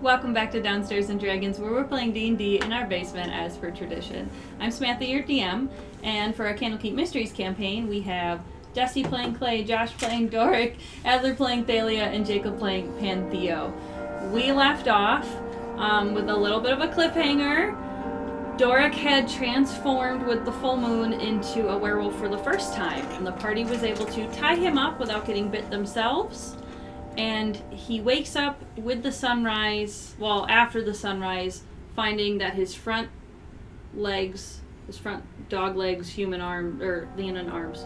Welcome back to Downstairs and Dragons, where we're playing D&D in our basement as per tradition. I'm Samantha, your DM, and for our Candlekeep Mysteries campaign, we have Dusty playing Clay, Josh playing Dorik, Adler playing Thalia, and Jacob playing Pantheo. We left off with a little bit of a cliffhanger. Dorik had transformed with the full moon into a werewolf for the first time, and the party was able to tie him up without getting bit themselves. And he wakes up with the sunrise, well, after the sunrise, finding that his front legs, his front dog legs, human arm, or Vienna arms,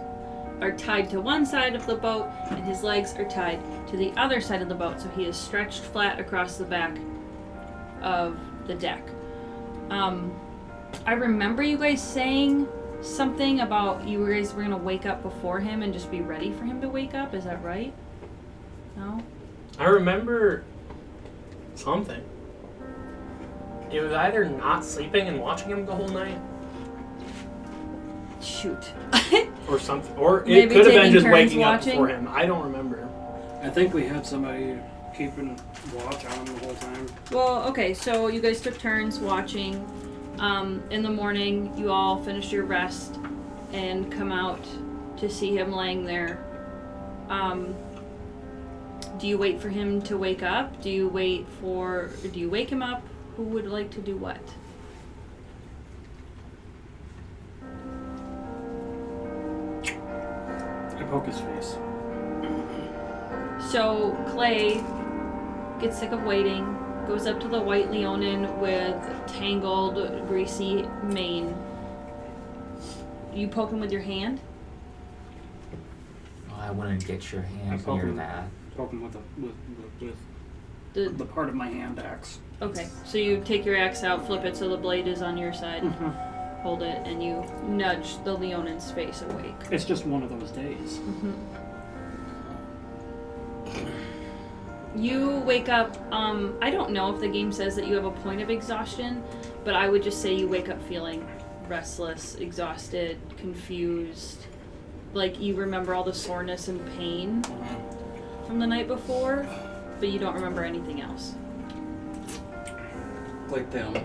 are tied to one side of the boat, and his legs are tied to the other side of the boat, so he is stretched flat across the back of the deck. I remember you guys saying something about you guys were going to wake up before him and just be ready for him to wake up, is that right? No? I remember something. It was either not sleeping and watching him the whole night. Shoot. Or something. Or it Maybe could have been taking just turns waking watching? up before him. I don't remember. I think we had somebody keeping watch on him the whole time. Well, okay, so you guys took turns watching. In the morning, you all finished your rest and come out to see him laying there. Do you wait for him to wake up? Do you wake him up? Who would like to do what? I poke his face. So Clay gets sick of waiting, goes up to the white leonin with tangled, greasy mane. You poke him with your hand? Oh, I want to get your hand near that. Poke him with the part of my hand axe. Okay, so you take your axe out, flip it so the blade is on your side, hold it, and you nudge the leonin's face awake. It's just one of those days. You wake up, I don't know if the game says that you have a point of exhaustion, but I would just say you wake up feeling restless, exhausted, confused, like you remember all the soreness and pain from the night before, but you don't remember anything else. Click down.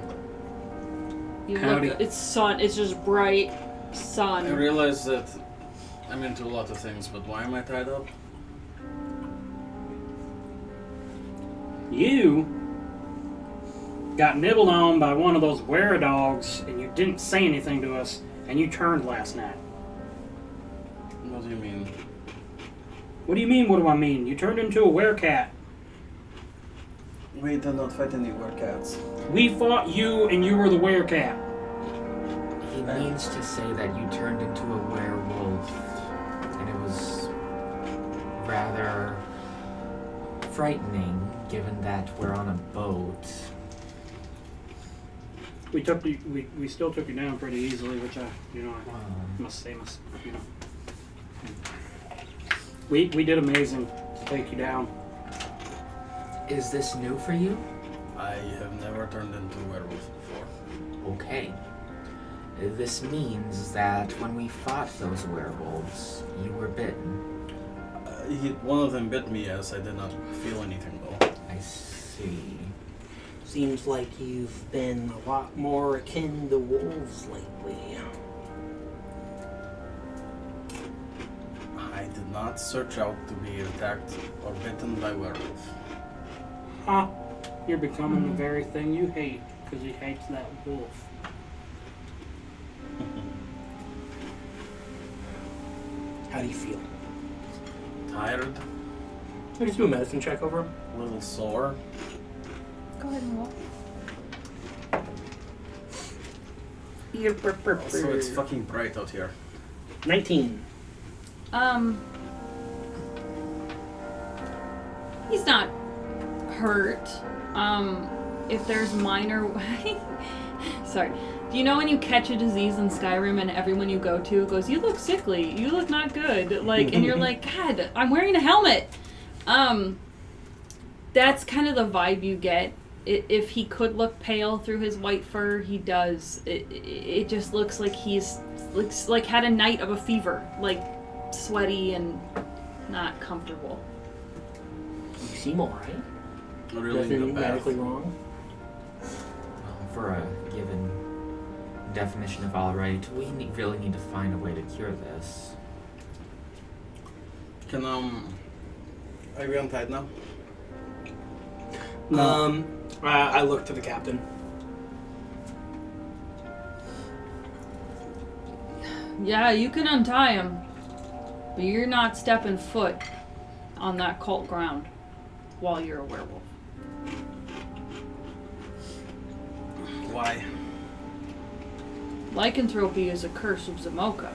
You Howdy. look, it's sun, it's just bright sun. I realize that I'm into a lot of things, but why am I tied up? You got nibbled on by one of those were-dogs, and you didn't say anything to us, and you turned last night. What do you mean? What do you mean, what do I mean? You turned into a were-cat. We did not fight any were-cats. We fought you, and you were the were-cat. He means to say that you turned into a werewolf, and it was rather frightening, given that we're on a boat. We still took you down pretty easily, which I must say, We did amazing to take you down. Is this new for you? I have never turned into a werewolf before. Okay. This means that when we fought those werewolves, you were bitten. One of them bit me, as I did not feel anything though. I see. Seems like you've been a lot more akin to wolves lately. I did not search out to be attacked or bitten by werewolf. Huh? You're becoming the very thing you hate, because he hates that wolf. How do you feel? Tired, I just do a medicine check over him. a little sore. Go ahead and roll. Also, it's fucking bright out here. 19. He's not hurt. If there's minor... Sorry. Do you know when you catch a disease in Skyrim and everyone you go to goes, you look sickly, you look not good, like, and you're like, God, I'm wearing a helmet. That's kind of the vibe you get. If he could look pale through his white fur, he does. It just looks like looks like had a night of a fever, like sweaty and not comfortable. You seem alright. I really need a Nothing bath. medically wrong. For a given definition of alright, we really need to find a way to cure this. Can are we untied now? No. I look to the captain. Yeah, you can untie him, but you're not stepping foot on that cult ground while you're a werewolf. Why? Lycanthropy is a curse of Zamoka.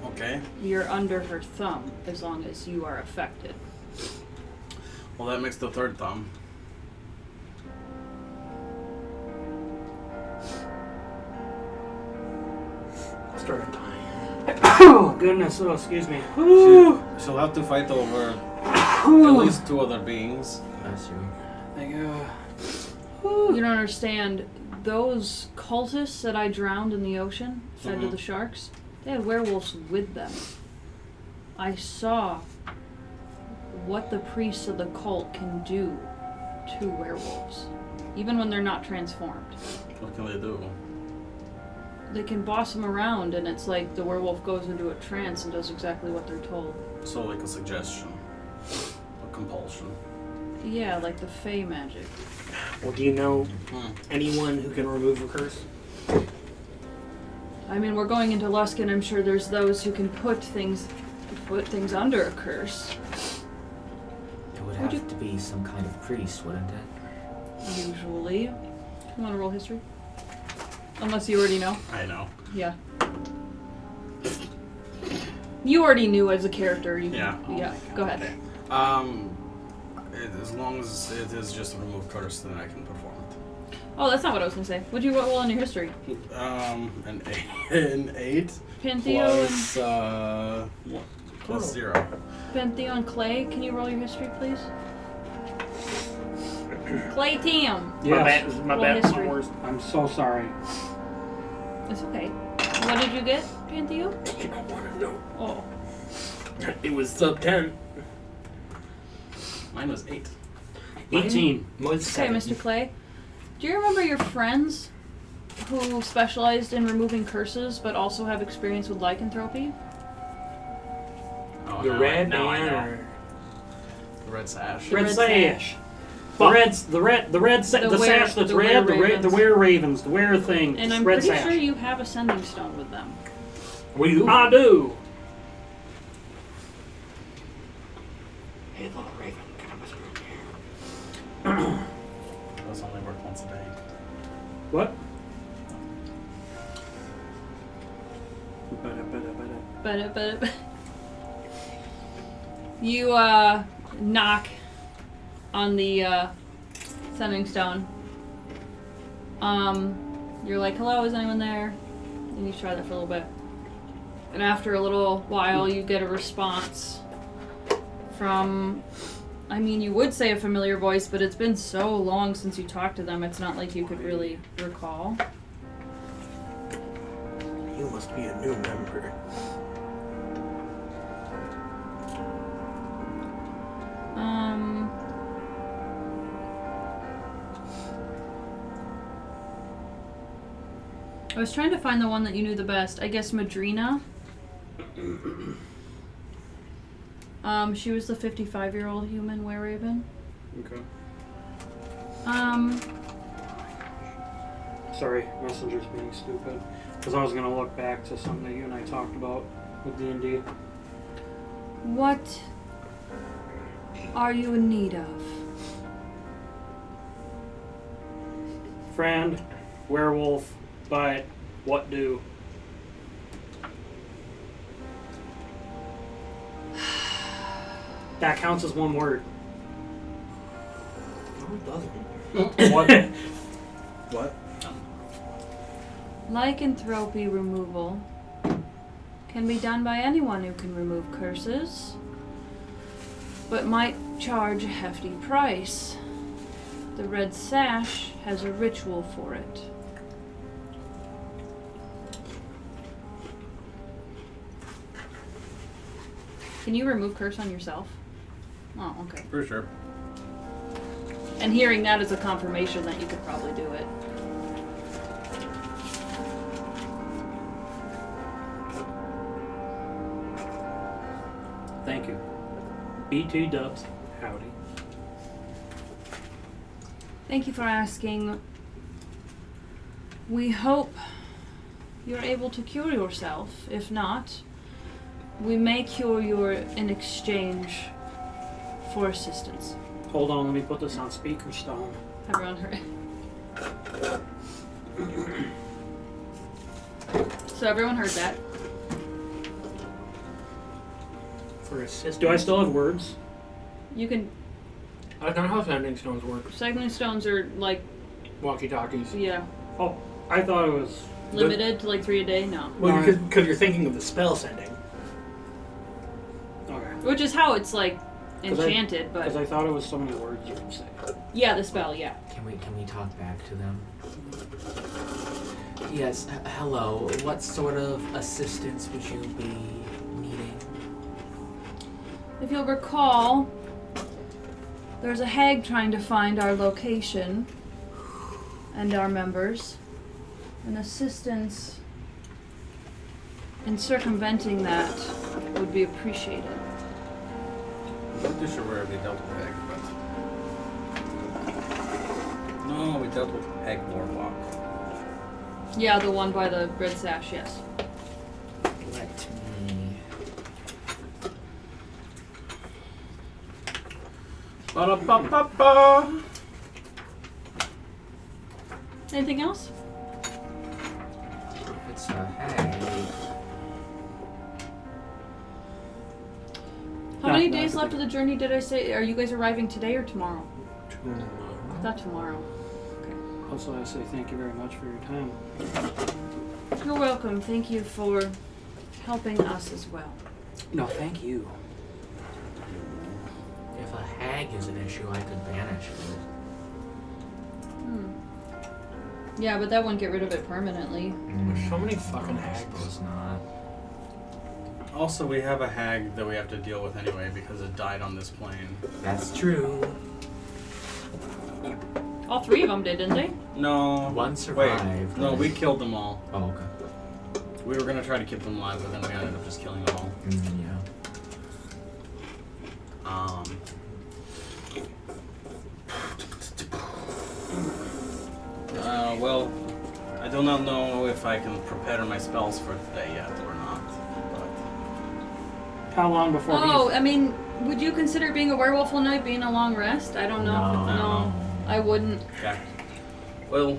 Okay. You're under her thumb as long as you are affected. Well, that makes the third thumb. Start untying. Oh, goodness. Oh, excuse me. She'll have to fight over at least 2 other beings. Bless you. You don't understand. Those cultists that I drowned in the ocean, fed to the sharks, they had werewolves with them. I saw what the priests of the cult can do to werewolves, even when they're not transformed. What can they do? They can boss them around, and it's like the werewolf goes into a trance and does exactly what they're told. So like a suggestion. A compulsion. Yeah, like the Fey magic. Well, do you know anyone who can remove a curse? I mean, we're going into Luskin. I'm sure there's those who can put things under a curse. It would have to be some kind of priest, wouldn't it? Usually. You want to roll history? Unless you already know. I know. Yeah. You already knew as a character. Yeah. Yeah. Go ahead. Okay. As long as it is just remove curse, then I can perform it. Oh, that's not what I was gonna say. What'd you roll on your history? An 8 Pantheo plus 0. Pantheo and Clay. Can you roll your history, please? Clay Tam. Yes. My Roll bad. history. My worst. I'm so sorry. It's okay. What did you get, Pantheo? You don't want to know. Oh. It was sub 10. Mine was 8. 18. Was Okay, 7. Mr. Clay. Do you remember your friends who specialized in removing curses but also have experience with lycanthropy? Oh, The red now I man know. or The red sash. The Red red sash. The The sash that's the red. were-ravens. The were ravens. The were thing. And I'm red pretty sash. sure you have a sending stone with them. what do you do? I do. Hey, little raven, can I whisper in your ear? Those only work once a day. What? But you knock on the sending stone. You're like, hello, is anyone there? And you try that for a little bit. And after a little while, you get a response from, I mean, you would say a familiar voice, but it's been so long since you talked to them, it's not like you could really recall. You must be a new member. I was trying to find the one that you knew the best. I guess Madrina. She was the 55-year-old human were-raven. Okay. Um, Sorry, Messenger's being stupid. Because I was going to look back to something that you and I talked about with D&D. what are you in need of? Friend, werewolf, but what do? That counts as one word. No, it doesn't. What? What? Lycanthropy removal can be done by anyone who can remove curses, but might charge a hefty price. The red sash has a ritual for it. Can you remove curse on yourself? Oh, okay. For sure. And hearing that is a confirmation that you could probably do it. Thank you. BT dubs. Howdy. Thank you for asking. We hope you're able to cure yourself. If not, we may cure you in exchange for assistance. Hold on, let me put this on speaker stone. Everyone heard. So everyone heard that. For assistance. Do I still have words? You can. I don't know how sending stones work. Sending stones are like, Walkie-talkies. yeah, Oh, I thought it was... limited to like 3 a day. No, Well, No. because you're thinking of the spell sending. Okay. which is how it's like 'Cause I- enchanted. Because But I thought it was so many words you could say. yeah, the spell. Yeah. Can we talk back to them? Yes, hello. What sort of assistance would you be needing? If you'll recall, there's a hag trying to find our location and our members. And assistance in circumventing that would be appreciated. I'm not too sure where we dealt with Egg, but... No, we dealt with Egg Warlock. Yeah, the one by the red sash, yes. Let me... Ba-da-ba-ba-ba! Anything else? It's a hag. How No, many no, days I left of the journey did I say? Are you guys arriving today or tomorrow? Tomorrow. I thought tomorrow. Also, I say thank you very much for your time. You're welcome. Thank you for helping us as well. No, thank you. If a hag is an issue, I could banish it. Yeah, but that wouldn't get rid of it permanently. There's so many fucking I hags. suppose not. Also, we have a hag that we have to deal with anyway because it died on this plane. That's true. All 3 of them did, didn't they? No. One survived. Wait, no, we killed them all. Oh, okay. We were gonna try to keep them alive, but then we ended up just killing them all. Yeah. Well, I do not know if I can prepare my spells for today yet or not. But How long before Oh, I mean, would you consider being a werewolf all night being a long rest? I don't know. No. I wouldn't. okay. Well.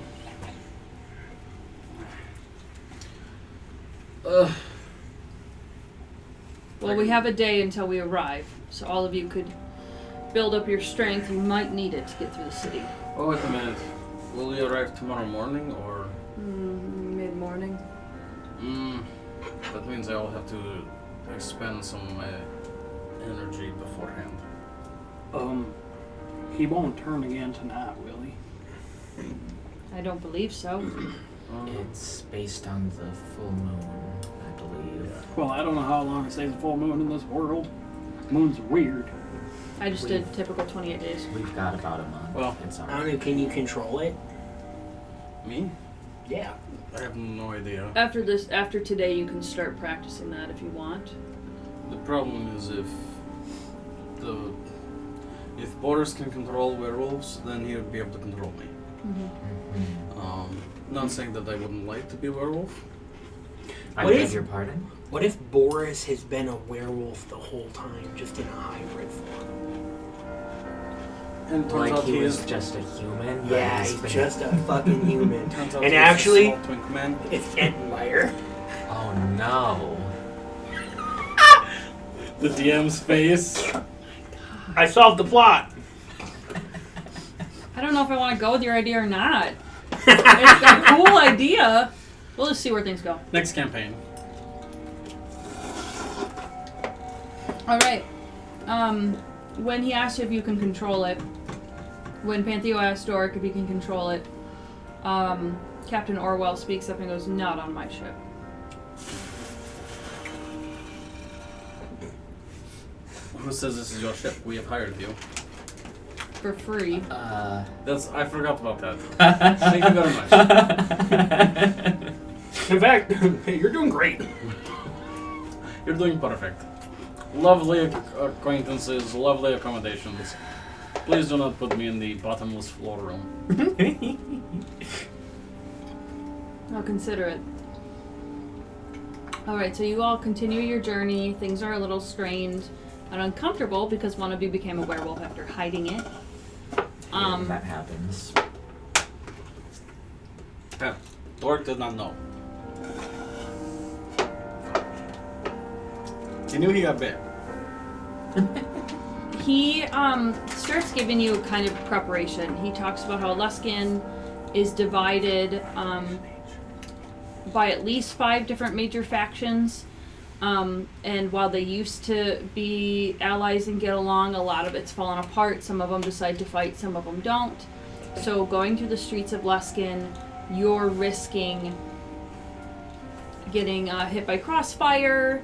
Well, we have a day until we arrive, so all of you could build up your strength. You might need it to get through the city. Oh, wait a minute. Will we arrive tomorrow morning or? Mid-morning. That means I'll have to expend some energy beforehand. He won't turn again tonight, will he? I don't believe so. It's based on the full moon, I believe. Well, I don't know how long it stays a full moon in this world. Moon's weird. I just did typical 28 days. We've got about a month. Well, it's I don't know, can you control it? Me? Yeah. I have no idea. After today, you can start practicing that if you want. The problem is if Boris can control werewolves, then he would be able to control me. Not saying that I wouldn't like to be a werewolf. I What beg if- your pardon? What if Boris has been a werewolf the whole time, just in a hybrid form? And it turns Like out he was is- just a human? Yeah, but he's been- just a fucking human. turns out And he is a actually, small twink man. it's Entwire. Oh no. The DM's face. I solved the plot. I don't know if I want to go with your idea or not. It's a cool idea. We'll just see where things go. Next campaign. All right. When he asked if you can control it, when Pantheo asked Dorik if he can control it, Captain Orwell speaks up and goes, "Not on my ship." Who says this is your ship? We have hired you. For free. I forgot about that. Thank you very much. In fact, you're doing great. You're doing perfect. Lovely acquaintances, lovely accommodations. Please do not put me in the bottomless floor room. I'll consider it. Alright, so you all continue your journey. Things are a little strained and uncomfortable because one of you became a werewolf after hiding it. That happens. Yeah. Dorik did not know. He knew he got bit. He starts giving you kind of preparation. He talks about how Luskin is divided by at least 5 different major factions. And while they used to be allies and get along, a lot of it's fallen apart. Some of them decide to fight, some of them don't. So going through the streets of Luskin, you're risking getting hit by crossfire,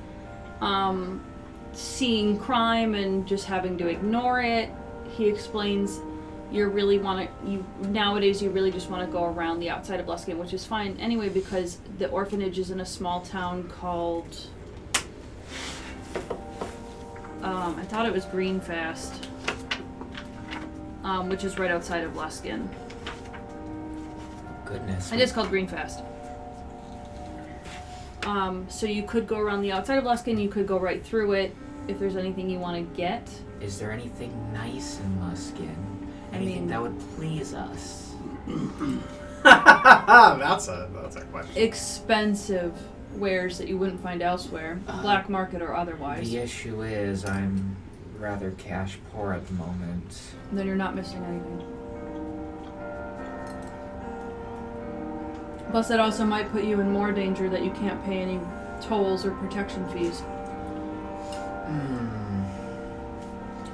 seeing crime and just having to ignore it. He explains nowadays you really just want to go around the outside of Luskin, which is fine anyway because the orphanage is in a small town called I thought it was Greenfast, which is right outside of Luskin. Goodness. It is called Greenfast. So you could go around the outside of Luskin, you could go right through it if there's anything you want to get. Is there anything nice in Luskin? Anything that would please us? That's a question. Expensive wares that you wouldn't find elsewhere, black market or otherwise. The issue is I'm rather cash poor at the moment. Then you're not missing anything. Plus that also might put you in more danger that you can't pay any tolls or protection fees.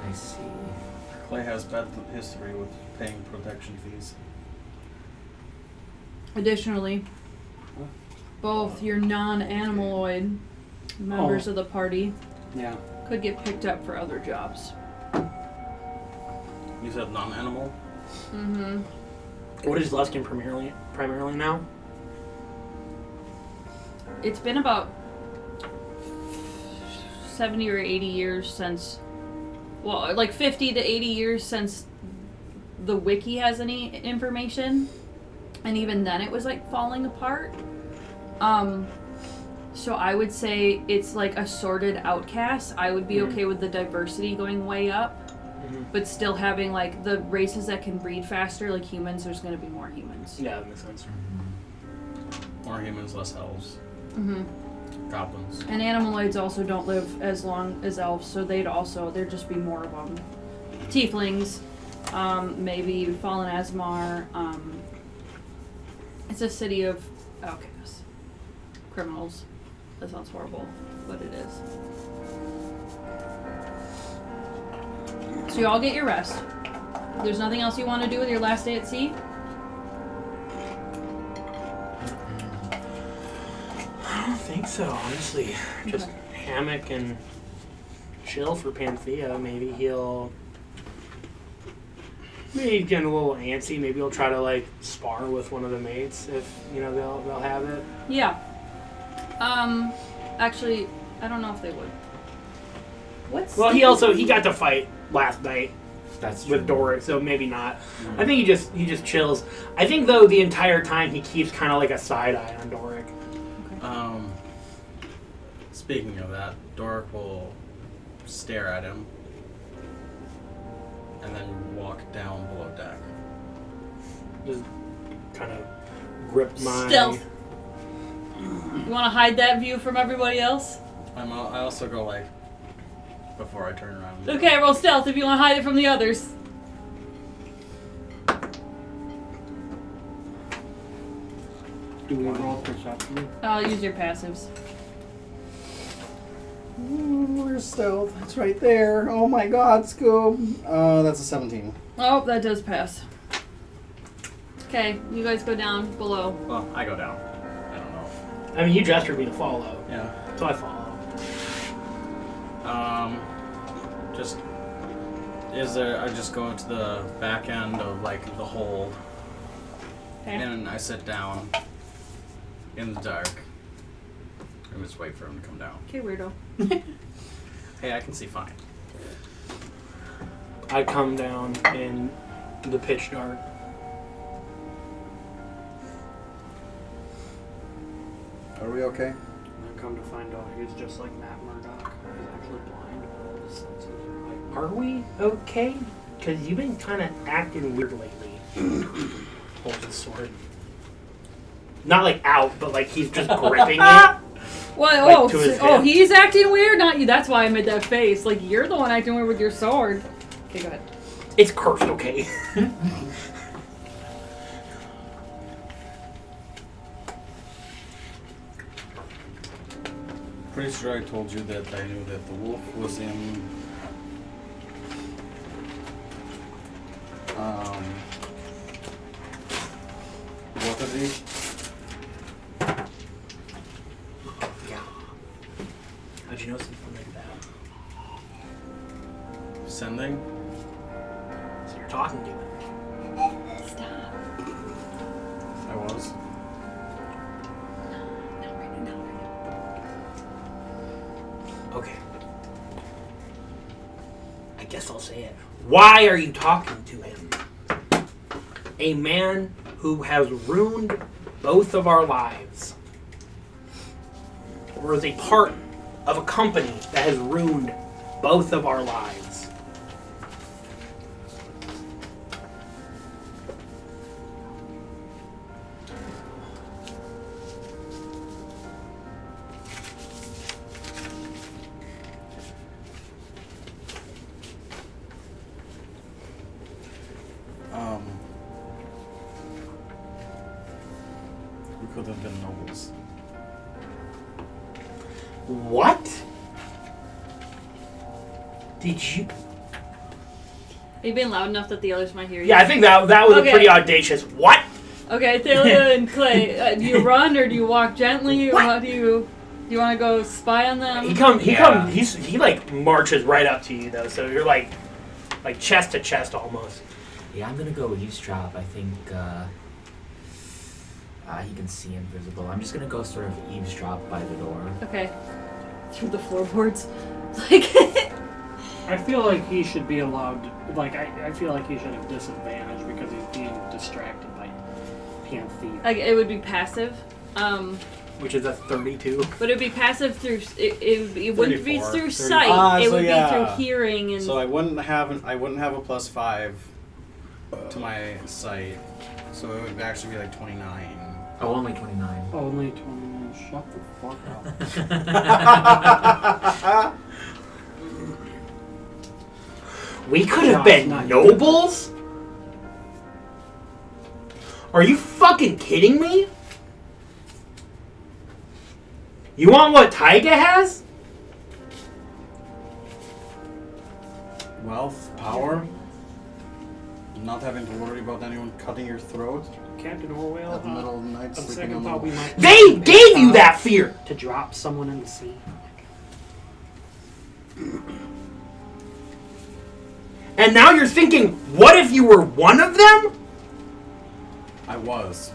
I see. Clay has bad history with paying protection fees. Additionally, both your non-animaloid members of the party could get picked up for other jobs. You said non-animal? Mm-hmm. What is Luskin primarily now? It's been about 70 or 80 years since, well, like 50 to 80 years since the wiki has any information. And even then it was like falling apart. So I would say it's like a sorted outcast. I would be okay with the diversity going way up. But still having like the races that can breed faster, like humans, there's going to be more humans. Yeah, that makes sense. More humans, less elves. Goblins. And animaloids also don't live as long as elves, so there'd just be more of them. Tieflings, maybe Fallen Asmar. It's a city of outcasts. Criminals. That sounds horrible, but it is. So you all get your rest. There's nothing else you want to do with your last day at sea? I don't think so, honestly. Just hammock and chill for Panthea. Maybe he'll get a little antsy. Maybe he'll try to like spar with one of the mates if they'll have it. Yeah. Actually, I don't know if they would. Well, he got to fight last night. That's with true. Dorik, so maybe not. I think he just chills. I think though the entire time he keeps kind of like a side eye on Dorik. Speaking of that, Dorik will stare at him and then walk down below deck. Just kind of grip my Stealth. You want to hide that view from everybody else? I also go like before I turn around. Okay, roll stealth if you want to hide it from the others. Do we roll perception? I'll use your passives. Where's stealth? It's right there. Oh my god, Scoob. That's a 17. Oh, that does pass. Okay, you guys go down below. Well, I go down. I don't know. I mean, you gestured me to follow. Yeah. So I follow. Just is there? I just go to the back end of like the hold, and I sit down in the dark and just wait for him to come down. Okay, weirdo. Hey, I can see fine. I come down in the pitch dark. Are we okay? And then come to find out he's just like Matt Murdock. He's actually blind, but all his senses are like. Are we okay? Because you've been kind of acting weird lately. Holds his sword. Not like out, but like he's just gripping it. What? Like, to his Oh, hip. he's acting weird, not you. That's why I made that face. Like, you're the one acting weird with your sword. Okay, go ahead. It's cursed, okay? Pretty sure I told you that I knew that the wolf was in Waterdeep. Yeah. How'd you know something like that? Sending. So you're talking to him. Stop. I was. No. Okay. I guess I'll say it. Why are you talking to him? A man who has ruined both of our lives. Or is a part of a company that has ruined both of our lives. We could have been nobles. What? Did you? Are you being loud enough that the others might hear you? Yeah, I think that was Okay. a pretty audacious. What? Okay, Thalia and Clay, do you run or do you walk gently? Or What? how do you want to go spy on them? He like marches right up to you though, so you're like chest to chest almost. Yeah, I'm gonna go eavesdrop. I think he can see invisible. I'm just gonna go sort of eavesdrop by the door. Okay. Through the floorboards. Like, I feel like he should be allowed. I feel like he should have disadvantage because he's being distracted by Panthy. like it would be passive. Which is a 32. But it would be passive through. It wouldn't be 34, through 30. sight. It So would yeah. be through hearing and. So I wouldn't have a +5 to my sight. So it would actually be like 29. Oh, only 29. Only 20 minutes. Shut the fuck up. We could have Josh, been not you. nobles? Are you fucking kidding me? You want what Taiga has? Wealth, power, not having to worry about anyone cutting your throat Captain Orwell. at the middle of the night, On sleeping second on thought, we the... might. They gave you that fear! To drop someone in the sea. And now you're thinking, what if you were one of them? I was.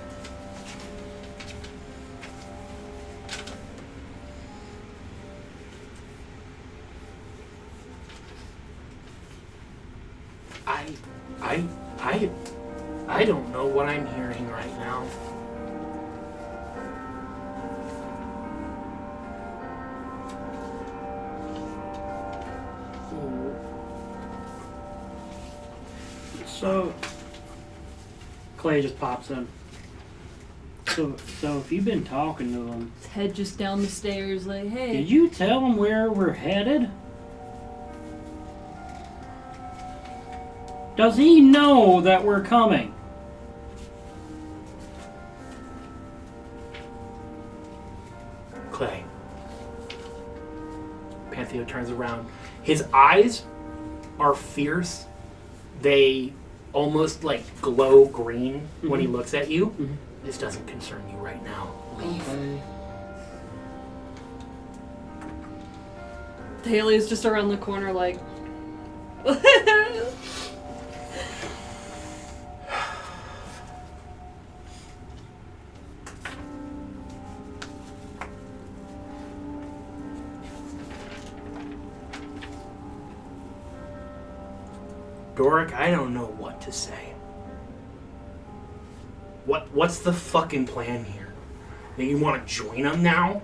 I don't know what I'm hearing right now. So, Clay just pops in. So if you've been talking to him, His head just down the stairs, like, hey. did you tell him where we're headed? Does he know that we're coming? Clay. Pantheo turns around. His eyes are fierce. They almost like glow green when he looks at you. Mhm. This doesn't concern you right now. Leave. Okay. Thalia's just around the corner, like, Dorik, I don't know what to say. What's the fucking plan here? That you want to join them now?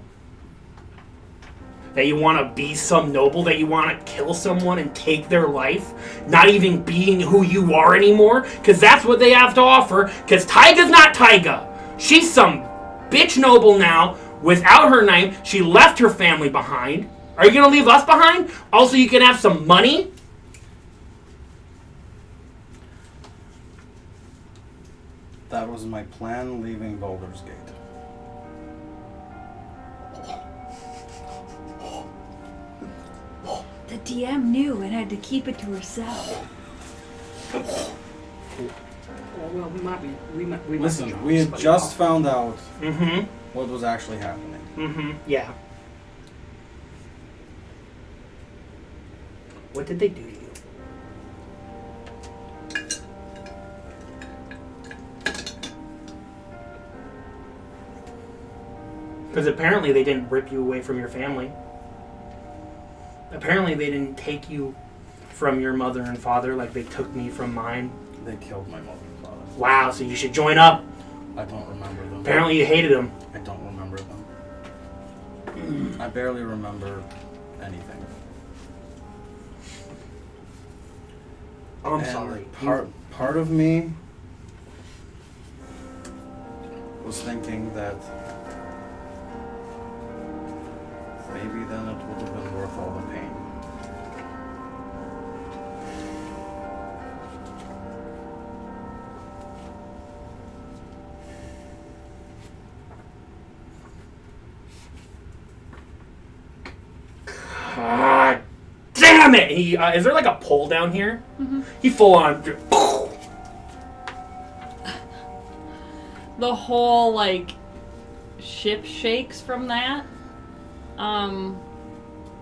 That you want to be some noble? That you want to kill someone and take their life? Not even being who you are anymore? Because that's what they have to offer. Because Taiga's not Taiga. She's some bitch noble now without her name. She left her family behind. Are you going to leave us behind? Also, you can have some money? That was my plan leaving Baldur's Gate. The DM knew and had to keep it to herself. Well, we might Listen, be we had drunk, just found out Mm-hmm. what was actually happening. Mm-hmm. Yeah. What did they do to you? Because apparently they didn't rip you away from your family. Apparently they didn't take you from your mother and father like they took me from mine. They killed my mother and father. Wow, so you should join up. I don't remember them. Apparently you hated them. I don't remember them. I barely remember anything. Oh, I'm And sorry. Part of me was thinking that maybe then it would have been worth all the pain. Ah, damn it! He is there like a pole down here? Mm-hmm. He full on. The whole, like, ship shakes from that. Do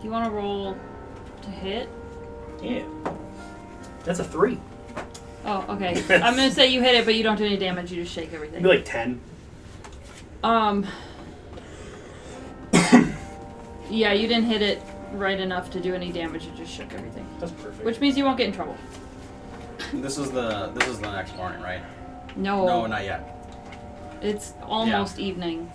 you want to roll to hit? Yeah. That's a 3. Oh, okay. I'm gonna say you hit it, but you don't do any damage. You just shake everything. Maybe like 10. Yeah, you didn't hit it right enough to do any damage. You just shook everything, That's perfect. which means you won't get in trouble. This is the next morning, right? No, No, not yet. it's almost evening.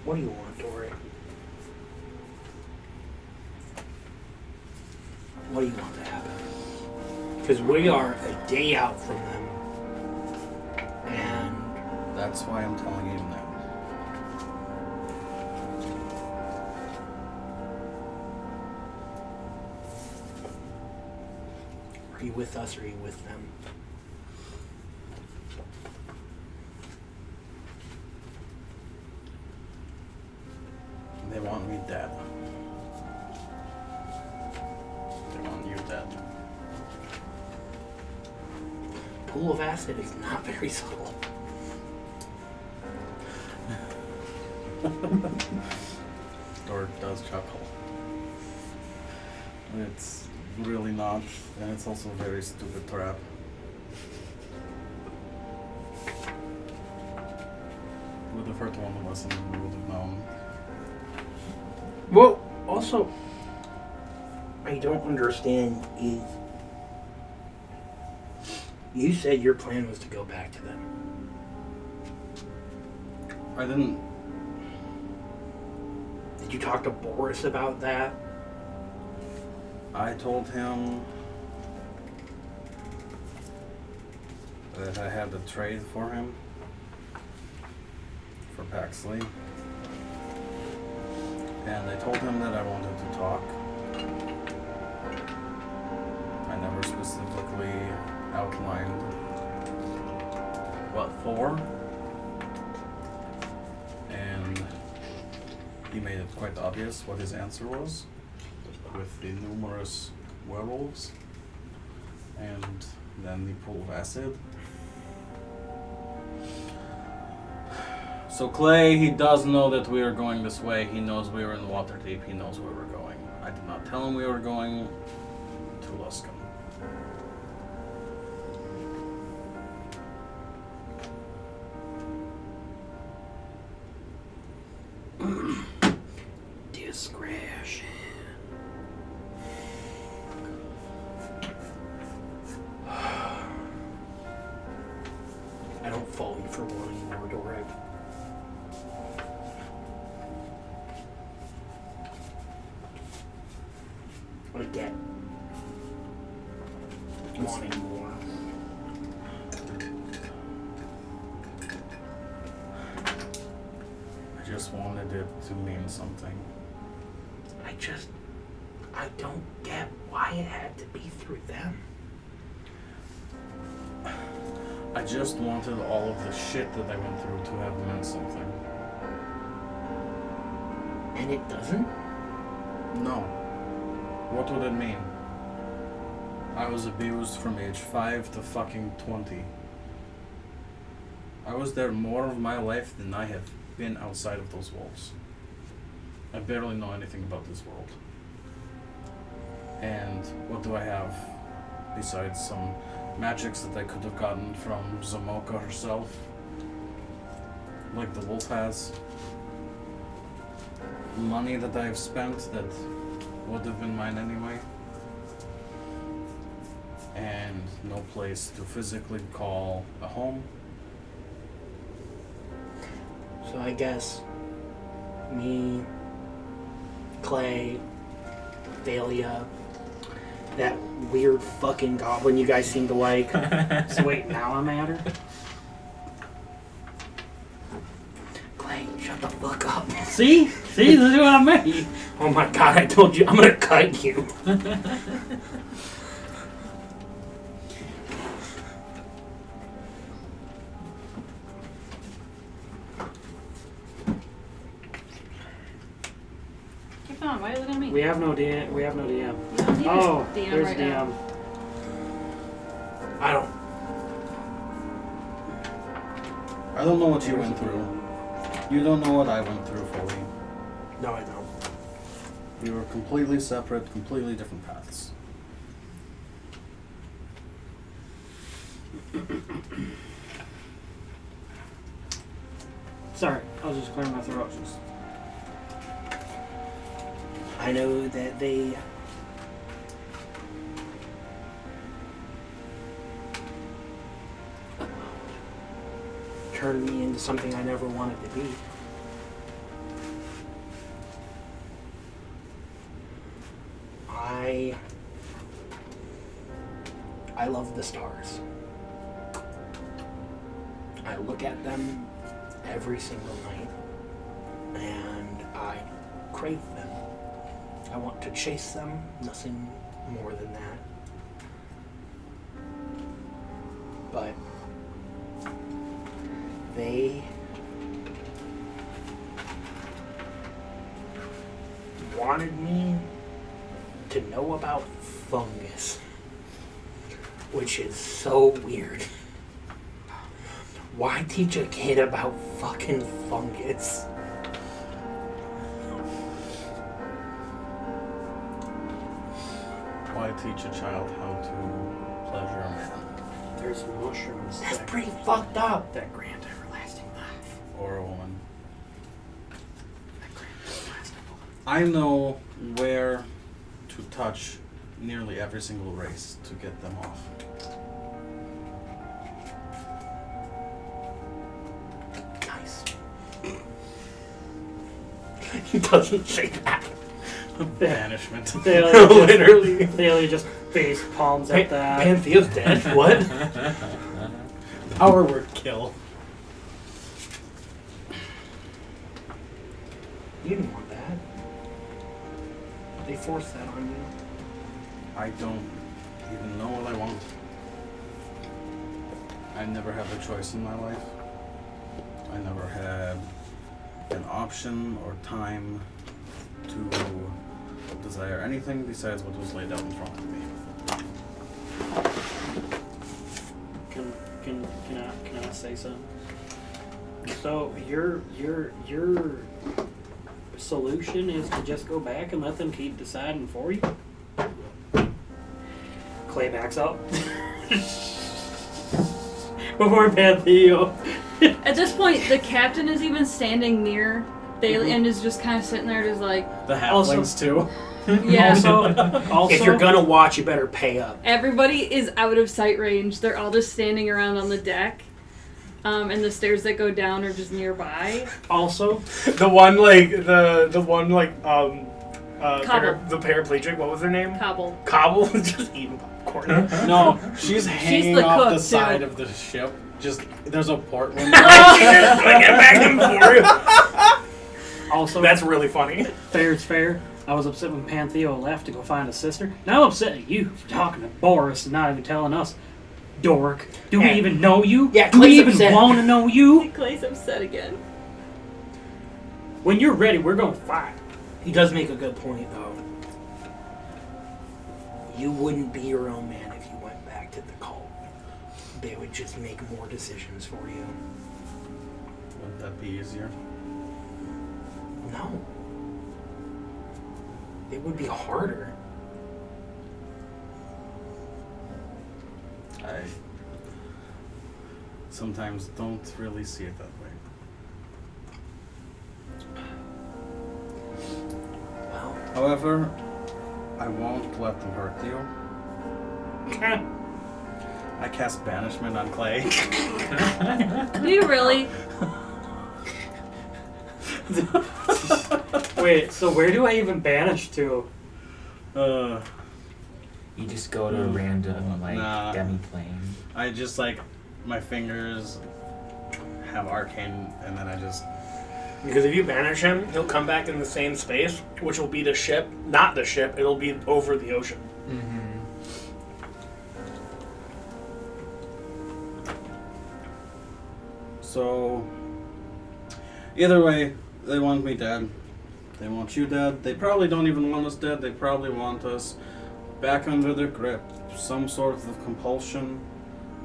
What do you want, Dorik? What do you want to happen? Because we are a day out from them. And That's why I'm telling you now. are you with us or are you with them? They want me dead. They want you dead. Pool of acid is not very subtle. Dorik does chuckle. It's really not, and it's also a very stupid trap. Would have heard one lesson, we would have known. Well, also, I don't understand is you said your plan was to go back to them. I didn't. Did you talk to Boris about that? I told him that I had the trade for him for Paxley. And I told him that I wanted to talk. I never specifically outlined what for. And he made it quite obvious what his answer was with the numerous werewolves. And then the pool of acid. So Clay, he does know that we are going this way. He knows we are in the Waterdeep. He knows where we're going. I did not tell him we were going to Luskan. Discretion. I don't fault you for wanting more, Dorik. I get wanting more. I just wanted it to mean something. I don't get why it had to be through them. I just wanted all of the shit that I went through to have meant something. And it doesn't? No. What would it mean? I was abused from age 5 to fucking 20. I was there more of my life than I have been outside of those walls. I barely know anything about this world. And what do I have besides some magics that I could have gotten from Zamoka herself? Like the wolf has. Money that I have spent that would have been mine anyway. And no place to physically call a home. So I guess me, Clay, Thalia, that weird fucking goblin you guys seem to like. So wait, now I'm at her? Clay, shut the fuck up. See? See, this is what I mean. Oh my god, I told you, I'm gonna cut you. Keep on. Why are you looking at me? We have no DM. We have no DM. You don't need Oh, a DM there's right DM. now. I don't know what you went through. You don't know what I went through fully. No, I don't. We were completely separate, completely different paths. Sorry, I was just clearing my throat. I know that they turned me into something I never wanted to be. I love the stars. I look at them every single night and I crave them. I want to chase them, nothing more than that. But they wanted me to know about fungus, which is so weird. Why teach a kid about fucking fungus? Why teach a child how to pleasure a man? There's mushrooms. That's pretty fucked up. That grant everlasting life. Or a woman. That grant everlasting life. I know where to touch nearly every single race to get them off. Nice. He doesn't say that. Banishment. Literally. Thalia just face palms at that. Panthea's dead. What? Power word kill. You didn't want that. They forced that on you. I don't even know what I want. I never had a choice in my life. I never had an option or time to desire anything besides what was laid out in front of me. can I say something? So your solution is to just go back and let them keep deciding for you? Clay backs up. Before Pantheo. At this point, the captain is even standing near Thalia and is just kind of sitting there, just like, The halflings too. yeah. Also, If you're gonna watch, you better pay up. Everybody is out of sight range. They're all just standing around on the deck. And the stairs that go down are just nearby. also, The one the paraplegic. What was her name? Cobble. Cobble, just eating popcorn. No, she's hanging the off cook, the too. side of the ship. Just there's a port window. Get back and forth. also, That's really funny. fair is fair. I was upset when Pantheo left to go find a sister. Now I'm upset at you for talking to Boris and not even telling us. Dorik, do we Hey. even know you? Yeah, do we Clay's even upset. want to know you? Clay's upset again. When you're ready, we're gonna fight. He does make a good point, though. You wouldn't be your own man if you went back to the cult. They would just make more decisions for you. Wouldn't that be easier? No. It would be harder. I sometimes don't really see it that way. Well, However, I won't let them hurt you. I cast banishment on Clay. Do you really? Wait, so where do I even banish to? You just go to a random demi-plane. I just my fingers have arcane, and then I just because if you banish him, he'll come back in the same space, which will be the ship. Not the ship, it'll be over the ocean. Mm-hmm. So either way, they want me dead. They want you dead. They probably don't even want us dead. They probably want us back under their grip. Some sort of compulsion,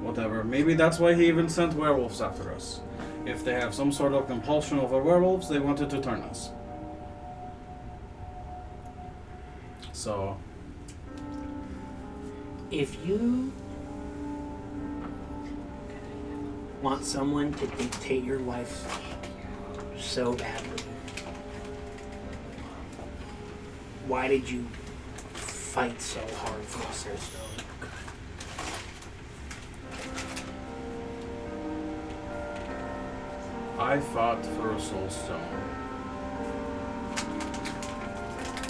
whatever. Maybe that's why he even sent werewolves after us. If they have some sort of compulsion over werewolves, they wanted to turn us. So, If you want someone to dictate your life so badly, why did you fight so hard for the Soul Stone? I fought for a soul stone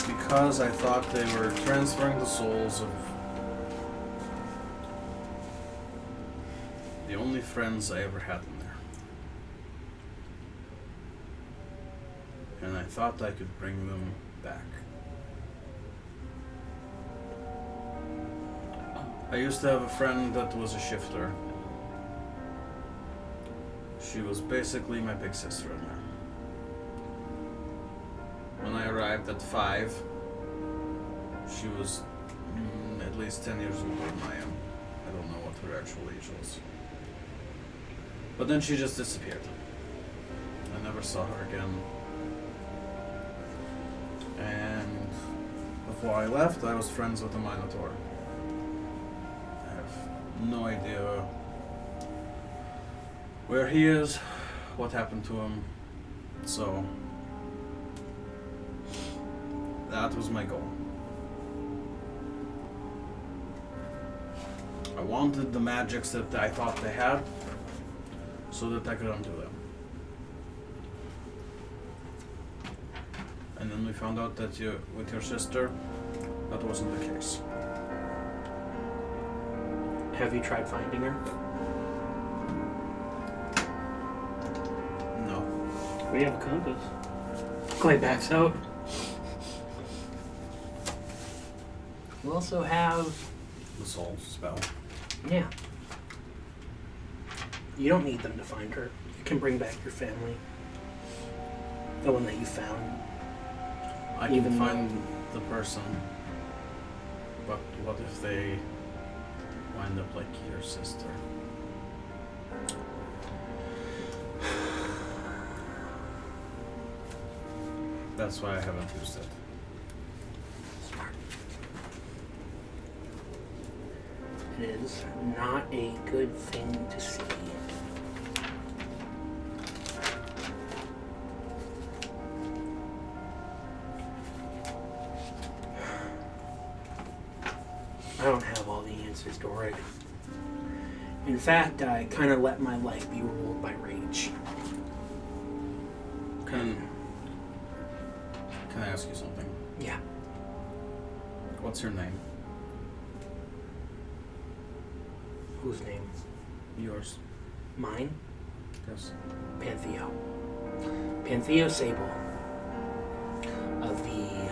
because I thought they were transferring the souls of the only friends I ever had in there. And I thought I could bring them back. I used to have a friend that was a shifter. She was basically my big sister in there. When I arrived at 5, she was at least 10 years older than I am. I don't know what her actual age was. But then she just disappeared. I never saw her again. And before I left, I was friends with the Minotaur. I have no idea where he is, what happened to him. So that was my goal. I wanted the magics that I thought they had so that I could undo them. And then we found out that with your sister, that wasn't the case. Have you tried finding her? No. We have a compass. Clay backs out. We also have... The soul spell. Yeah. You don't need them to find her. You can bring back your family. The one that you found. I can Even find the person, but what if they wind up like your sister? That's why I haven't used it. Smart. It is not a good thing to see. I don't have all the answers, Dorik. In fact, I kind of let my life be ruled by rage. Can I ask you something? Yeah. What's your name? Whose name? Yours. Mine? Yes. Pantheo. Pantheo Sable. Of the...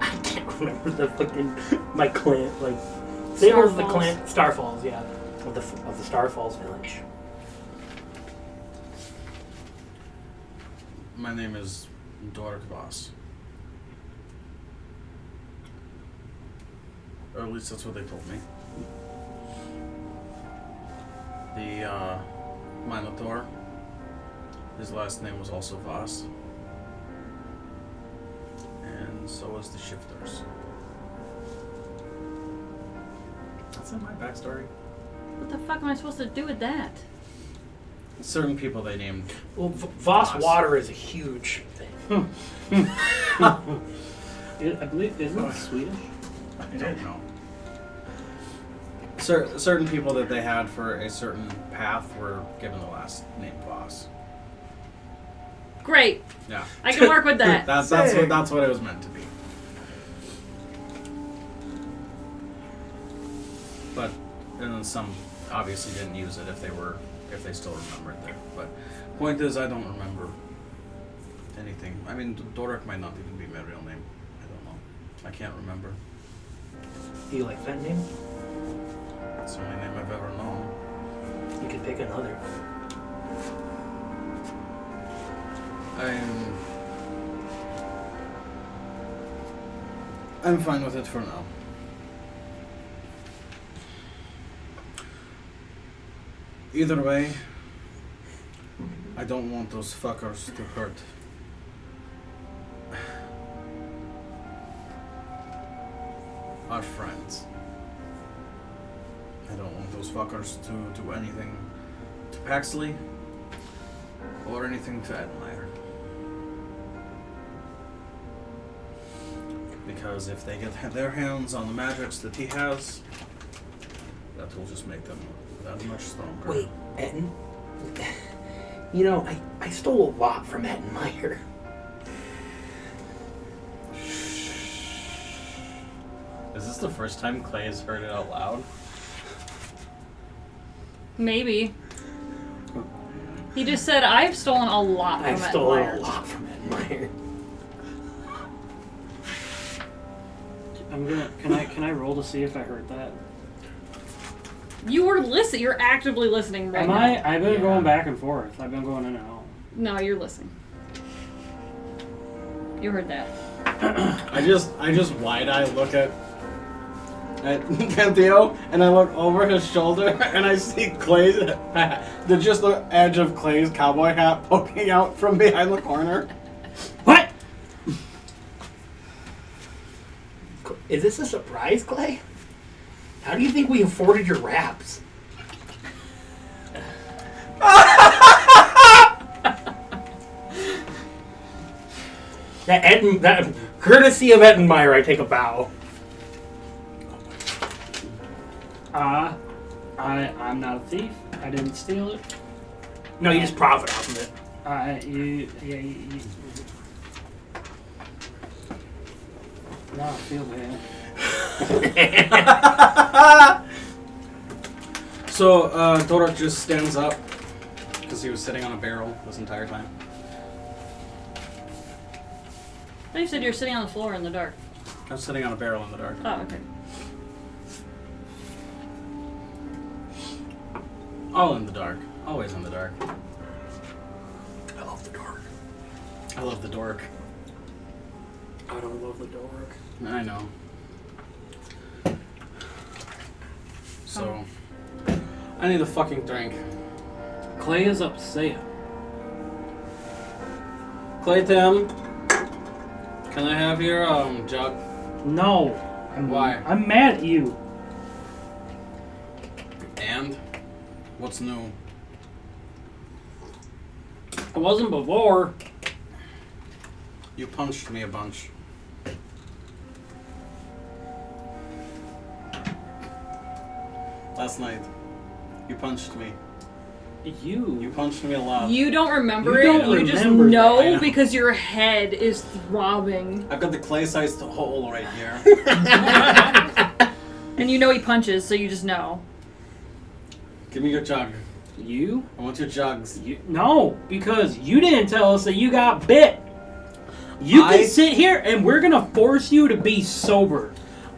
I can't remember the fucking... My clan, like... Sable's the clan... Starfalls, yeah. Of the Starfalls village. My name is Dorik Voss. Or at least that's what they told me. The Minotaur, his last name was also Voss. And so was the Shifters. That's not my backstory. What the fuck am I supposed to do with that? Certain people they named. Well, Voss Water is a huge thing. I believe, isn't it Swedish? I don't know. Certain people that they had for a certain path were given the last name Voss. Great. Yeah. I can work with that. That's what it was meant to be. But and then some obviously didn't use it if they still remembered it. But point is, I don't remember anything. I mean, Dorik might not even be my real name. I don't know. I can't remember. Do you like that name? It's the only name I've ever known. You could pick another. I'm fine with it for now. Either way, I don't want those fuckers to hurt. Our friends. I don't want those fuckers to do anything to Paxley or anything to Admire. Because if they get their hands on the magics that he has, that will just make them that much stronger. Wait, Etten? You know, I stole a lot from Admire. Is this the first time Clay has heard it out loud? Maybe. He just said, I've stolen a lot from I stole Admire. a lot from Admire. Can I roll to see if I heard that? You were listening. You're actively listening right Am now. I've been going back and forth. I've been going in and out. No, you're listening. You heard that. I just wide-eye look at Pantheo, and I look over his shoulder, and I see Clay's just the edge of Clay's cowboy hat poking out from behind the corner. What? Is this a surprise, Clay? How do you think we afforded your raps? That courtesy of Ettenmeyer, I take a bow. I'm not a thief. I didn't steal it. No, you just profit off of it. No, I feel bad. So, Dorik just stands up, because he was sitting on a barrel this entire time. I thought you said you were sitting on the floor in the dark. I was sitting on a barrel in the dark. Oh, okay. All in the dark. Always in the dark. I love the dark. I love the dork. I don't love the dark. I know. So, I need a fucking drink. Clay is upset. Clayton, can I have your jug? No. Why? I'm mad at you. And what's new? It wasn't before. You punched me a bunch. Last night, you punched me. You punched me a lot. You don't remember You it. don't You just remember that. know I know. because your head is throbbing, I've got the clay-sized hole right here. and you know he punches, so you just know. Give me your jug. You? I want your jugs. No, because you didn't tell us that you got bit. You can sit here and we're gonna force you to be sober.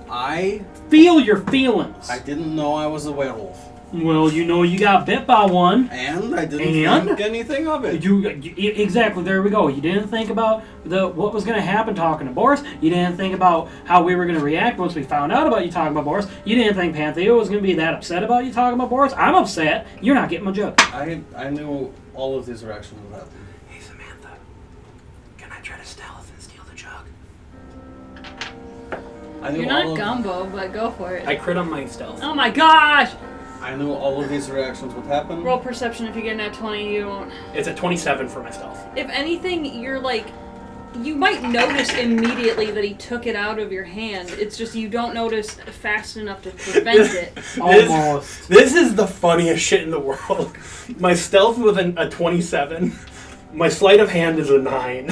I Feel your feelings. didn't know I was a werewolf. Well, you know you got bit by one. And I didn't think anything of it. You exactly. There we go. You didn't think about what was going to happen talking to Boris. You didn't think about how we were going to react once we found out about you talking about Boris. You didn't think Panthea was going to be that upset about you talking about Boris. I'm upset. You're not getting my joke. I knew all of these reactions would happen. Hey, Samantha. Can I try to stealth and steal the jug? I knew You're all not of, Gumbo, but go for it. I crit on my stealth. Oh my gosh! I knew all of these reactions would happen. Roll perception if you get that 20, you won't. It's a 27 for my stealth. If anything, you're like, you might notice immediately that he took it out of your hand. It's just you don't notice fast enough to prevent it. Almost. This is the funniest shit in the world. My stealth with a 27. My sleight of hand is a 9.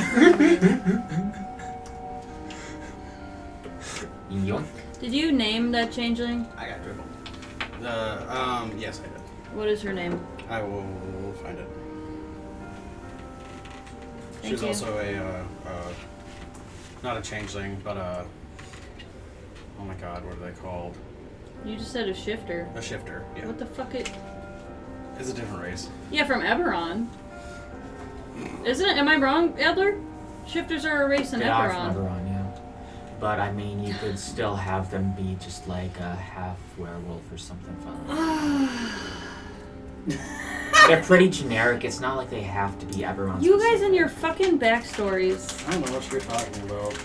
Yoink. Did you name that changeling? I got dribble. Yes, I did. What is her name? I will find it. Thank She's you. also not a changeling, but oh my god, what are they called? You just said a shifter. A shifter, yeah. What the fuck it? It's a different race. Yeah, from Eberron. Isn't it? Am I wrong, Adler? Shifters are a race in They are Eberron. from Eberron, yeah. But I mean, you could still have them be just like a half werewolf or something fun. They're pretty generic. It's not like they have to be Eberron. You guys and your fucking backstories. I don't know what you're talking about.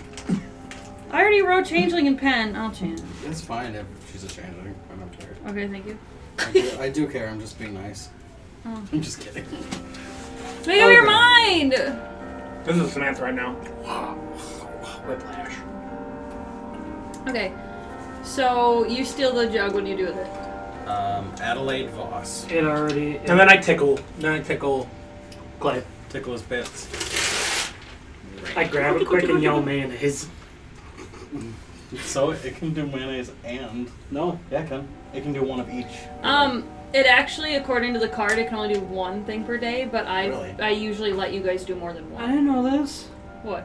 I already wrote changeling in pen. I'll change. It's fine if she's a changeling. I don't care. Okay, thank you. I do care, I'm just being nice. Oh. I'm just kidding. Make up your mind! This is Samantha right now. Whiplash. Okay, so you steal the jug. What do you do with it? Adelaide Voss. It already. And then I tickle. Clay. Tickle his bits. I grab it quick and yell mayonnaise. So it can do mayonnaise and... No, yeah, it can. It can do one of each. It actually, according to the card, it can only do one thing per day, but Really? I usually let you guys do more than I one. didn't know this. What?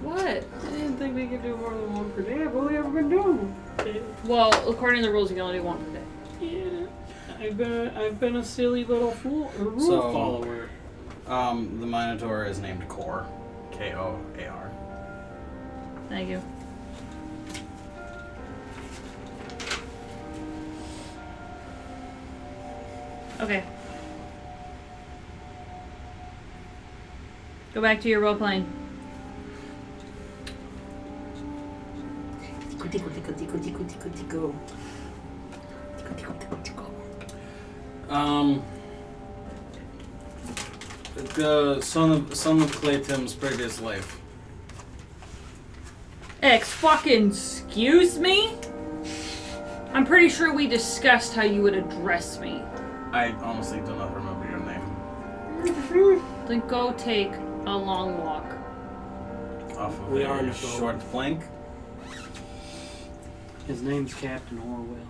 What? I didn't think we could do more than one per day. I've only ever been doing. Well, according to the rules, you can only do one per day. Yeah, I've been a silly little rule So- follower. The Minotaur is named Kor. Koar. Thank you. Okay. Go back to your role playing. The son of Clayton's previous life. Excuse me? I'm pretty sure we discussed how you would address me. I honestly do not remember your name. Then go take a long walk. Off of We are in a a boat. short plank. His name's Captain Orwell.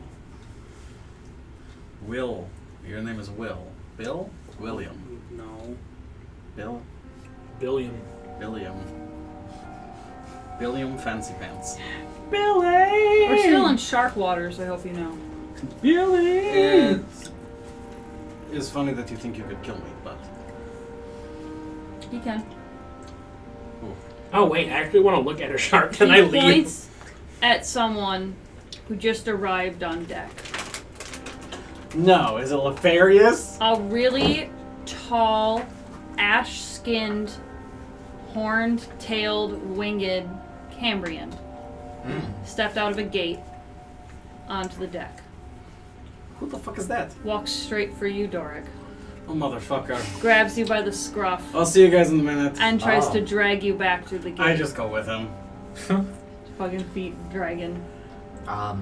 Will. Your name is Will. Bill? William. No. Bill? Billion. Billiam. Billiam Fancy Pants. Billy! We're still in shark waters, I hope you know. Billy! It is funny that you think you could kill me, but... He can. Oh wait, I actually want to look at a shark. Can He I leave? points at someone who just arrived on deck. No, is it Nefarious? A really tall, ash-skinned, horned-tailed, winged Cambrian stepped out of a gate onto the deck. Who the fuck is that? Walks straight for you, Dorik. Oh, motherfucker. Grabs you by the scruff I'll see you guys in a minute. and tries to drag you back through the gate. I just go with him. Fucking feet dragging. Oh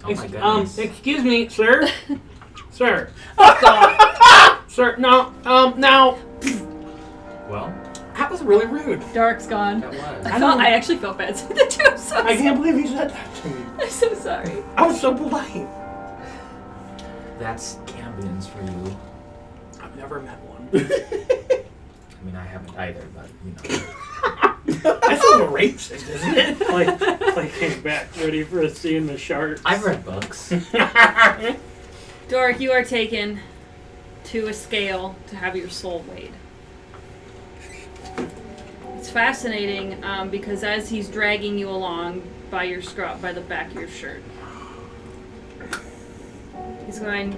my goodness. Excuse me, sir. Sir. Fuck off. Sir, no, now. Well, That was really rude. Dorik's gone. that was. I actually felt bad saying that too. I'm so I can't believe you said that to me. I'm so sorry. I was so polite. That's Cambians for you. I've never met one. I mean, I haven't either, but you know. That's a little racist, isn't it? Clay came back ready for a scene in the shark. I've read books. Dorik, you are taken to a scale to have your soul weighed. It's fascinating because as he's dragging you along by your scruff, by the back of your shirt, he's going,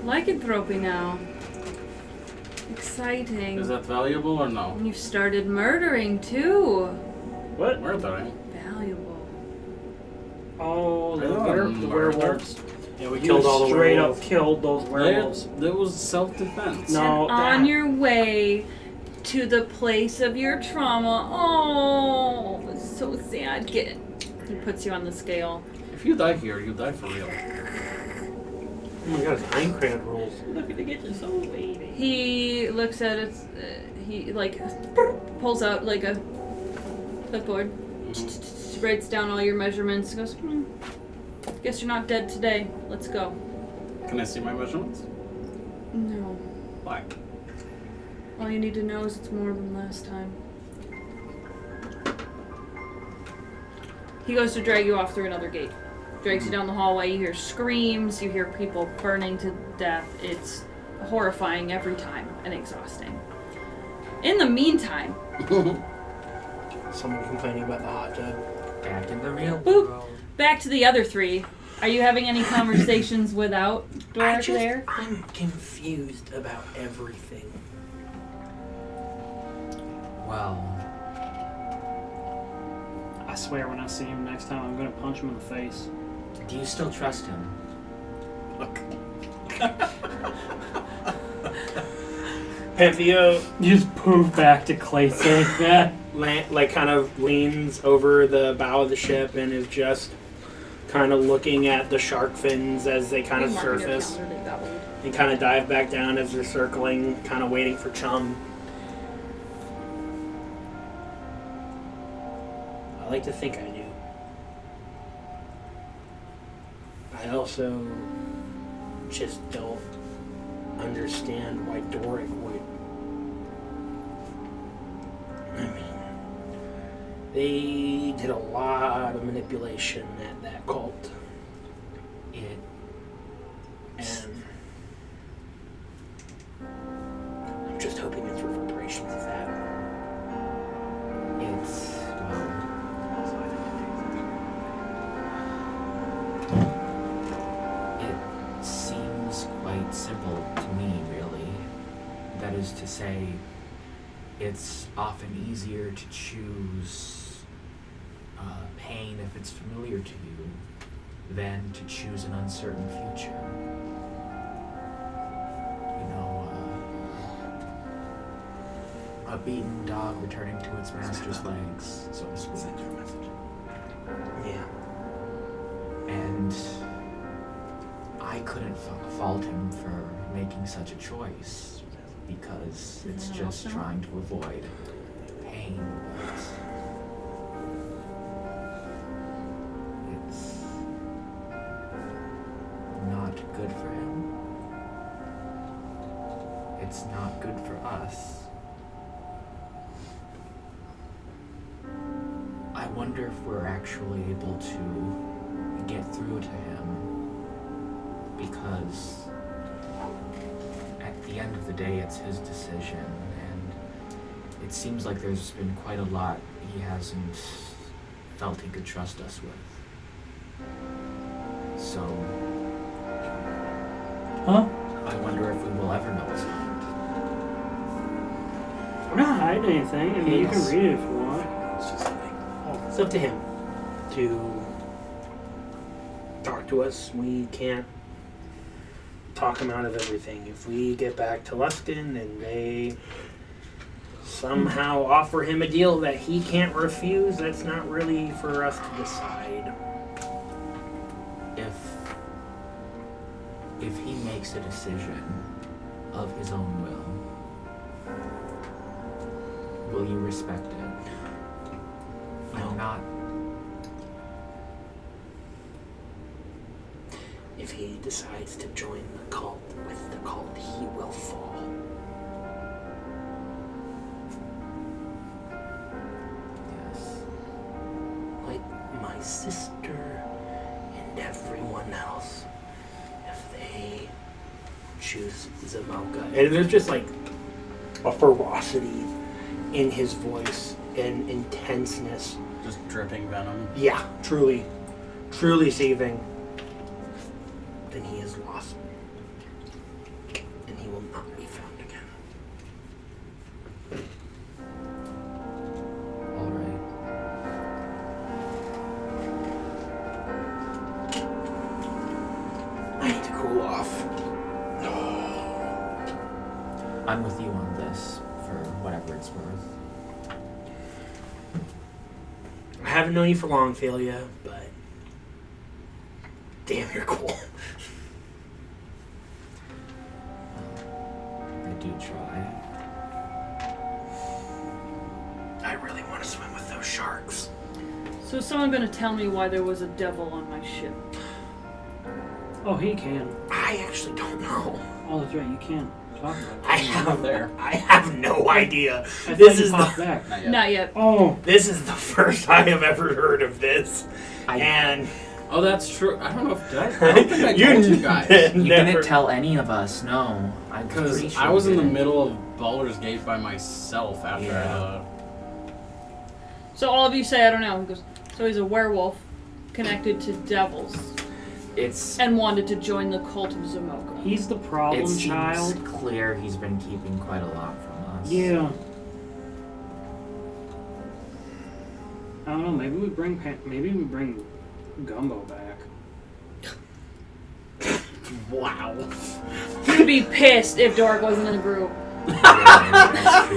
lycanthropy now. Exciting. Is that valuable or no? And you've started murdering too. What? Murdering. Valuable. Oh, the, I don't the know. werewolves. Yeah, we You killed all the straight werewolves. up killed those werewolves. That was self-defense. No, And on your way to the place of your trauma. Oh, it's so sad. Get it. He puts you on the scale. If you die here, you die for real. Oh my god, it's Aincrad rules. looking to get your soul baby. He looks at it. He like pulls out like a clipboard, writes down all your measurements. Goes, guess you're not dead today. Let's go. Can I see my measurements? No. Why? All you need to know is it's more than last time. He goes to drag you off through another gate. Drags you down the hallway. You hear screams. You hear people burning to death. It's horrifying every time and exhausting. In the meantime, Someone complaining about the hot tub. Back in the real Boop. world. back to the other three. Are you having any conversations without Dorik there? I'm confused about everything. Well, I swear when I see him next time, I'm gonna punch him in the face. do you still trust him? Pantheo, You just poof back to Clay saying that. like, kind of leans over the bow of the ship and is just kind of looking at the shark fins as they kind of surface and kind of dive back down as they're circling, kind of waiting for chum. I like to think I do. I also just don't understand why Dorik would. I mean, they did a lot of manipulation at that cult. It. And I'm just hoping it's reverberations of that. It's. Well. It seems quite simple to me, really. That is to say, it's often easier to choose pain if it's familiar to you than to choose an uncertain future. You know, a beaten dog returning to its master's legs, so to speak. Yeah. And I couldn't fault him for making such a choice, because it's just trying to avoid pain. It's not good for him. It's not good for us. I wonder if we're actually able to get through to him, because at the end of the day it's his decision, and it seems like there's been quite a lot he hasn't felt he could trust us with. So, Huh? I wonder if we will ever hiding anything. I mean, you can read it if you want. It's just like, it's up to him to talk to us. We can't talk him out of everything. If we get back to Luskin and they somehow offer him a deal that he can't refuse, that's not really for us to decide. If he makes a decision of his own will you respect it? No. I'm not. If he decides to join the cult with the cult, he will fall. Yes. Like my sister and everyone else. If they choose Zamoka. And there's just like a ferocity in his voice and intenseness. Just dripping venom. Yeah, truly seething. Then he is lost. And he will not be found again. All right. I need to cool off. I'm with you on this, for whatever it's worth. I haven't known you for long, Philia, but damn, you're cool. I do try. I really want to swim with those sharks. So is someone going to tell me why there was a devil on my ship? Oh, he can. I actually don't know. Oh, that's right. You can't talk about it. I have no idea. I This thought is you popped back. Not yet. Not yet. Oh, This is the first I have ever heard of this. And Oh, that's true. I don't know if I don't think I told you guys. You never- didn't tell any of us, no. Because I was in the middle of Baldur's Gate by myself after Yeah. So all of you say, I don't know. He goes, so he's a werewolf connected to devils It's and wanted to join the cult of Zamoka. he's the it problem seems child. clear he's been keeping quite a lot from us. Yeah. I don't know. Maybe we bring Gumbo back. wow. He'd be pissed if Dorik wasn't in the group. Yeah, that's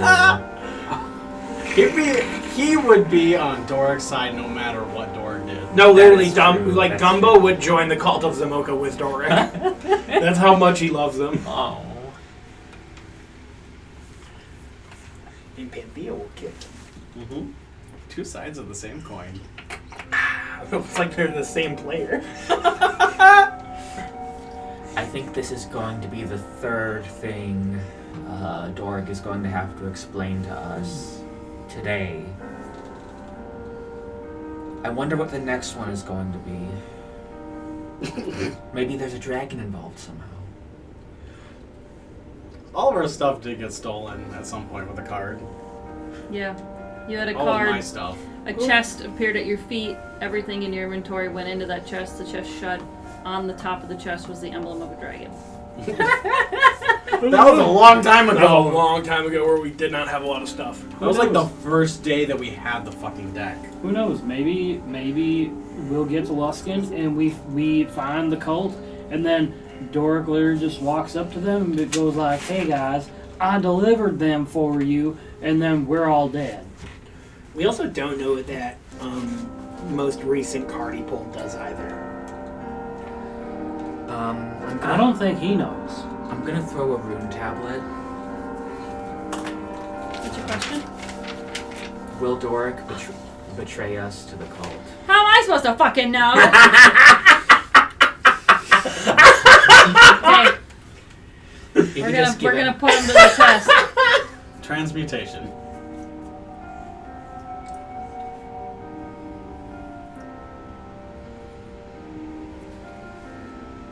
true. He would be on Dorik's side no matter what Dorik did. No, literally, is true. like That's Gumbo true. would join the cult of Zamoka with Dorik. That's how much he loves them. Oh. And Panthea will kick. Mm-hmm. Two sides of the same coin. It's like they're the same player. I think this is going to be the third thing Dorik is going to have to explain to us today. I wonder what the next one is going to be. Maybe there's a dragon involved somehow. All of our stuff did get stolen at some point with a card. Yeah. You had a All of my card. stuff. A chest appeared at your feet. Everything in your inventory went into that chest. The chest shut. On the top of the chest was the emblem of a dragon. That was a long time That was a ago. long time ago where we did not have a lot of stuff. That was like the first day that we had the fucking deck. Who knows? Maybe we'll get to Luskin and we find the cult, and then Dorik literally just walks up to them and it goes like, "Hey guys, I delivered them for you," and then we're all dead. We also don't know what that most recent card he pulled does either. I don't think he knows. I'm gonna throw a rune tablet. What's your question? Will Dorik betray us to the cult? How am I supposed to fucking know? Okay, we're gonna put him to the test. Transmutation.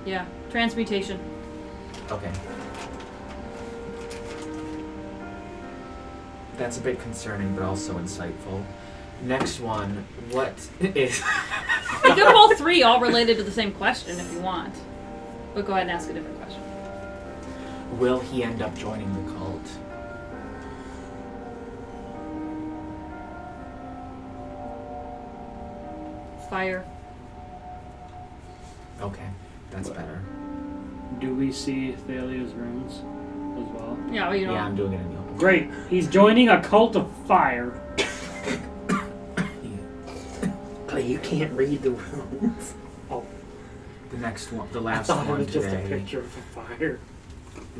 Yeah, transmutation. Okay. That's a bit concerning, but also insightful. Next one, what is... You can pull three all related to the same question if you want. But go ahead and ask a different question. Will he end up joining the cult? fire. Okay, that's better. Do we see Thalia's runes as well? Yeah, well, you know. Yeah, I'm doing it in the open. Great. He's joining a cult of fire. Clay, you can't read the runes. The next one, the I last thought it one was just a today. picture of a fire.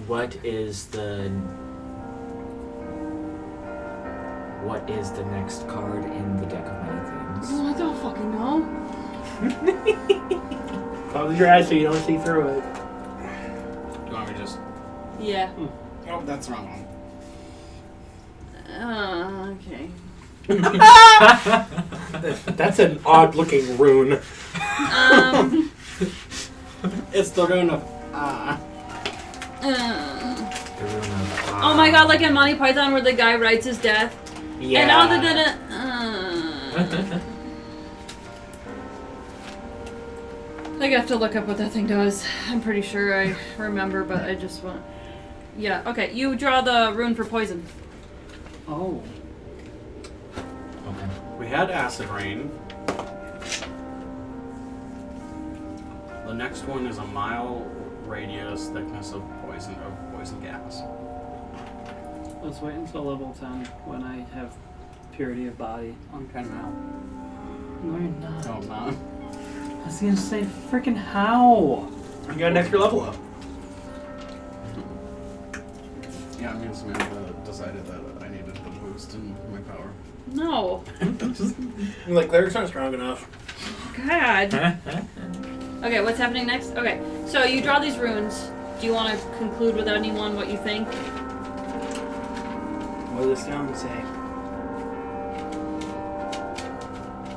What is the next card in the deck of many things? Oh, I don't fucking know. Close your eyes so you don't see through it. You want me to just... Yeah. Oh, that's the wrong one. Okay. That's an odd-looking rune. It's the rune of... The rune of Oh my god, like in Monty Python where the guy writes his death. Yeah. And all the I have to look up what that thing does. I'm pretty sure I remember, but I just want... Yeah, okay. You draw the rune for poison. Oh. Okay. We had acid rain. The next one is a mile radius thickness of poison gas. Let's wait until level 10 when I have purity of body. I'm 10 now. No, you're not. No, I'm not. I was gonna say, freaking how? You got an extra level up. Yeah, me and Samantha decided that I needed the boost in my power. No. Like, Clarx not strong enough. God. Okay, what's happening next? Okay, so you draw these runes. Do you want to conclude with anyone what you think? What does the sound say?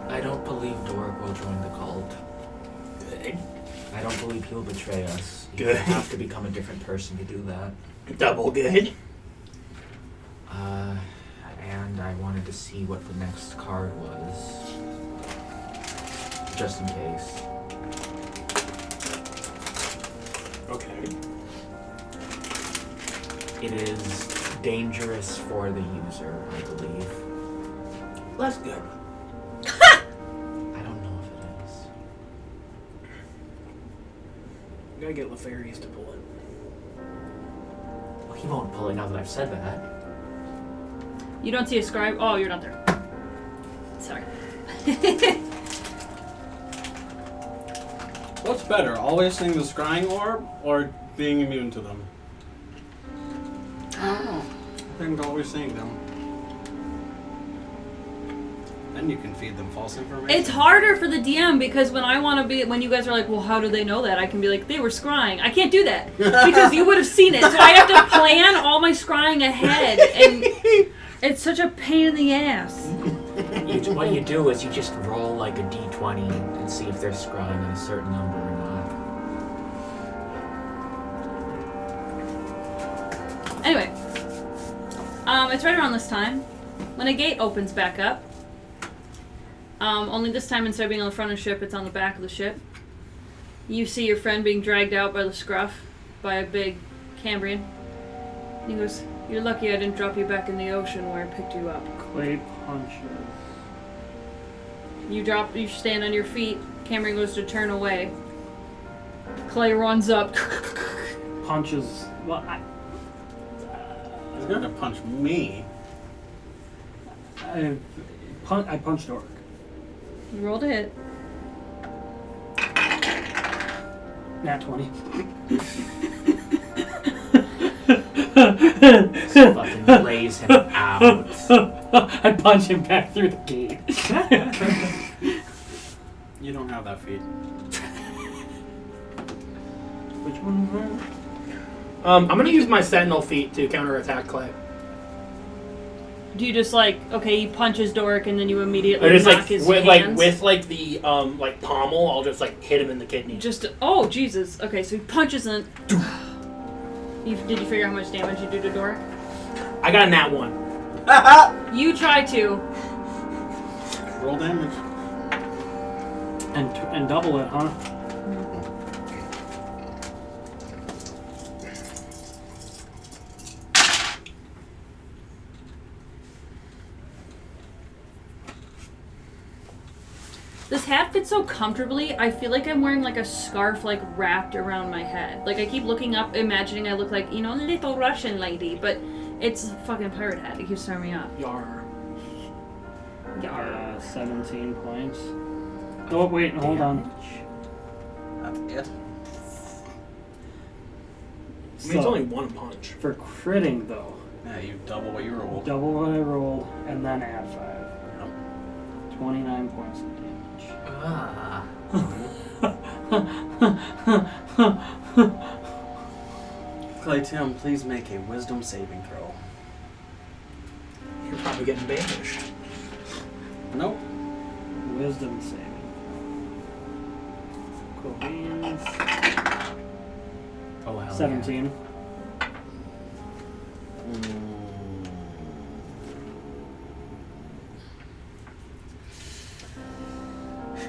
I don't believe Dorik will join the cult. Good. I don't believe he'll betray us. Good. He'll have to become a different person to do that. Double good. And I wanted to see what the next card was. Just in case. Okay. It is dangerous for the user, I believe. That's good. I don't know if it is. You gotta get Lefarius to pull it. Well, he won't pull it now that I've said that. You don't see a scribe? Oh, you're not there. Sorry. What's better, always seeing the scrying orb or being immune to them? I don't know. I think always seeing them. Then you can feed them false information. It's harder for the DM because when you guys are like, well, how do they know that? I can be like, they were scrying. I can't do that because you would have seen it. So I have to plan all my scrying ahead, and it's such a pain in the ass. What you do is you just roll like a d20 and see if they're scrying on a certain number or not. Anyway, it's right around this time when a gate opens back up. Only this time, instead of being on the front of the ship, it's on the back of the ship. You see your friend being dragged out by the scruff by a big Cambrian. He goes, "You're lucky I didn't drop you back in the ocean where I picked you up." Clay punches. You stand on your feet. Cambrian goes to turn away. Clay runs up. Punches. Well, He's going to punch me. I punched Dorik. You rolled a hit. Nat 20. Fucking lays him out. I punch him back through the gate. You don't have that feat. Which one was that? I'm gonna use my Sentinel feat to counterattack Clay. Do you just he punches Dorik and then you immediately I just knock his hands? with the pommel, I'll just hit him in the kidney. Oh Jesus! Okay, so he punches and. Did you figure out how much damage you do to Dorik? I got a nat 1. You try to. Roll damage. And double it, huh? This hat fits so comfortably, I feel like I'm wearing like a scarf like wrapped around my head. Like I keep looking up, imagining I look like, little Russian lady, but it's a fucking pirate hat. It keeps throwing me off. Yar. Yar. 17 points. Oh, wait, hold on. That's it. I mean, it's only one punch. For critting, though, Yeah, you double what you rolled. double what I rolled, and then add 5. Yep. 29 points of damage. Ah. Clay Tim, please make a wisdom saving throw. You're probably getting banished. Nope. Wisdom saving. Koven's Oh, hell 17.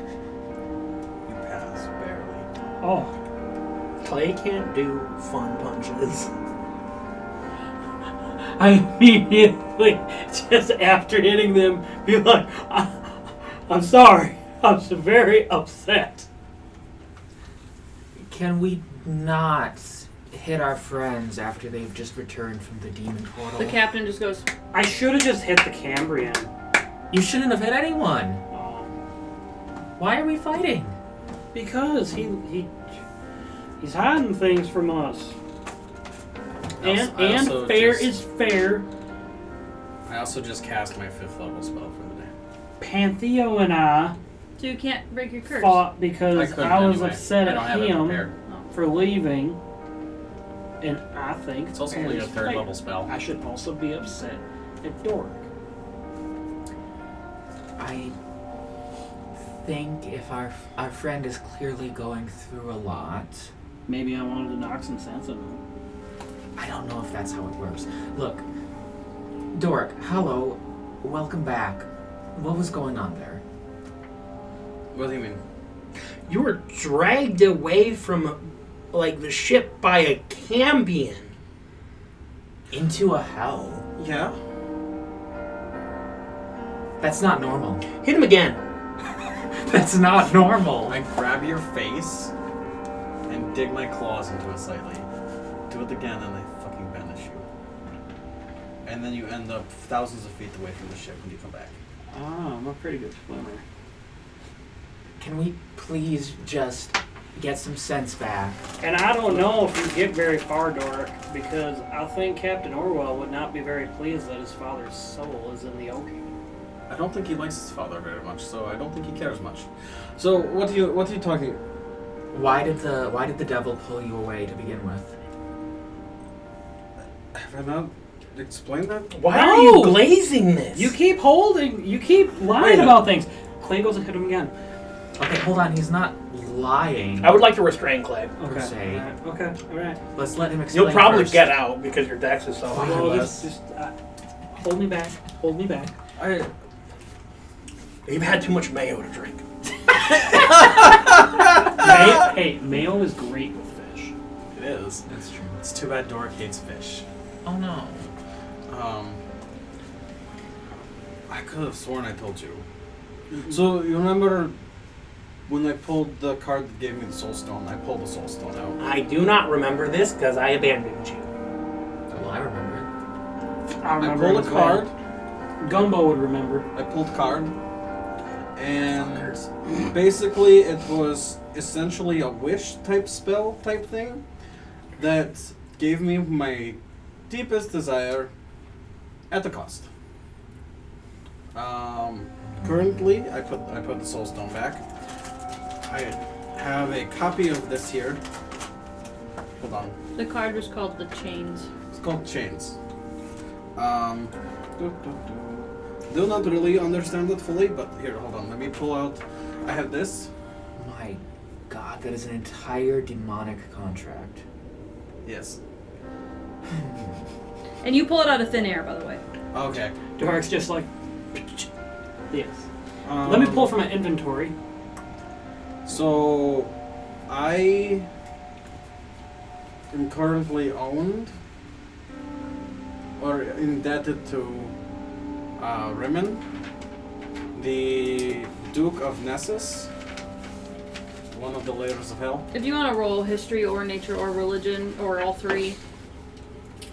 You pass barely. Oh, Clay can't do fun punches. I immediately, just after hitting them, be like, I'm sorry. I'm so very upset. Can we not hit our friends after they've just returned from the demon portal? The captain just goes, I should have just hit the Cambrian. You shouldn't have hit anyone. Why are we fighting? Because he's hiding things from us. I also fair just- is fair. I also just cast my 5th level spell for the day. Pantheo and I so you can't break your curse. fought because couldn't I was anyway. upset I don't at have it him prepared. for leaving. And I think It's also fair only a is 3rd fair. level spell. I should also be upset at Dorik. I think if our friend is clearly going through a lot, Maybe I wanted to knock some sense into him. I don't know if that's how it works. Look, Dorik, hello, welcome back. What was going on there? What do you mean? You were dragged away from, the ship by a Cambion. Into a hell. Yeah? That's not normal. Hit him again. That's not normal. I grab your face and dig my claws into it slightly. Do it again and I fucking banish you. And then you end up thousands of feet away from the ship when you come back. Ah, I'm a pretty good swimmer. Can we please just get some sense back? And I don't know if you get very far, Dorik, because I think Captain Orwell would not be very pleased that his father's soul is in the ocean. I don't think he likes his father very much, so I don't think he cares much. So what are you talking? Why did the devil pull you away to begin with? Have I not explained that? Why No! are you glazing this? You keep lying about things. Clay goes and hit him again. Okay, hold on. He's not lying. I would like to restrain Clay. Per se. Alright. Let's let him explain. You'll probably first. get out because your dex is so high. Well, just hold me back. Hold me back. You've had too much mayo to drink. Mayo is great with fish. It is. That's true. It's too bad Dorik hates fish. Oh no. I could have sworn I told you. So you remember when I pulled the card that gave me the soul stone? I pulled the soul stone out. I do not remember this because I abandoned you. Well, I remember I I remember pulled it a as well. card. Gumbo would remember. I pulled a card. it. And Fuckers. basically it was essentially a wish type spell type thing that gave me my deepest desire at the cost. Currently I put the soul stone back. I have a copy of this here. Hold on. The card was called The Chains. It's called Chains. Do not really understand it fully, but here, hold on. Let me pull out. I have this. My God, that is an entire demonic contract. Yes. And you pull it out of thin air, by the way. Okay. Dorik's just like, yes. Let me pull from my inventory. So, I am currently owned or indebted to Rimmon, the Duke of Nessus. One of the layers of hell. If you want to roll history or nature or religion or all three.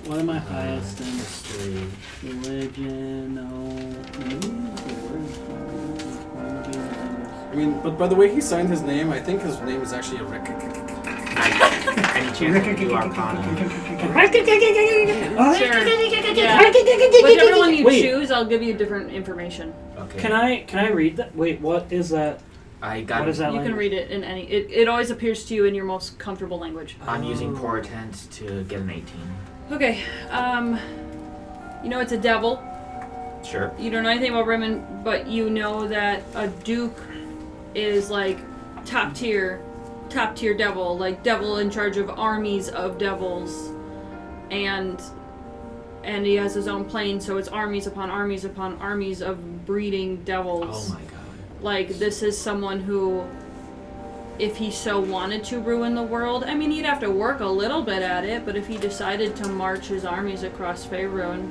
What am I highest in? History. Religion, no. I mean, but by the way he signed his name, I think his name is actually a Rick. Any chance I can do Arcana? Sure. Yeah. Whichever one you Wait. choose, I'll give you different information. Okay. Can I read that? Wait, what is that? I got. What is that You can language? read it in any. It always appears to you in your most comfortable language. I'm using Portent to get an 18. Okay. You know it's a devil. Sure. You don't know anything about Rimmon, but you know that a duke is like top tier devil, like devil in charge of armies of devils, and he has his own plane, so it's armies upon armies upon armies of breeding devils. Oh my god. Like, this is someone who, if he so wanted to ruin the world, I mean, he'd have to work a little bit at it, but if he decided to march his armies across Faerun,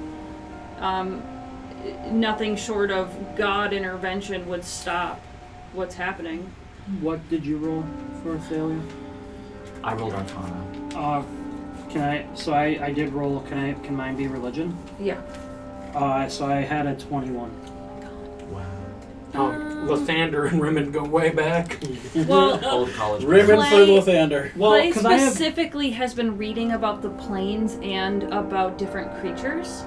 nothing short of God intervention would stop what's happening. What did you roll for a failure? I rolled Arcana. Can I? So I did roll. Can mine be religion? Yeah. So I had a 21. Wow. Lathander and Rimmon go way back. Well, Old college. Ribbon for Clay- Lathander. Well, Clay because I have. specifically has been reading about the planes and about different creatures.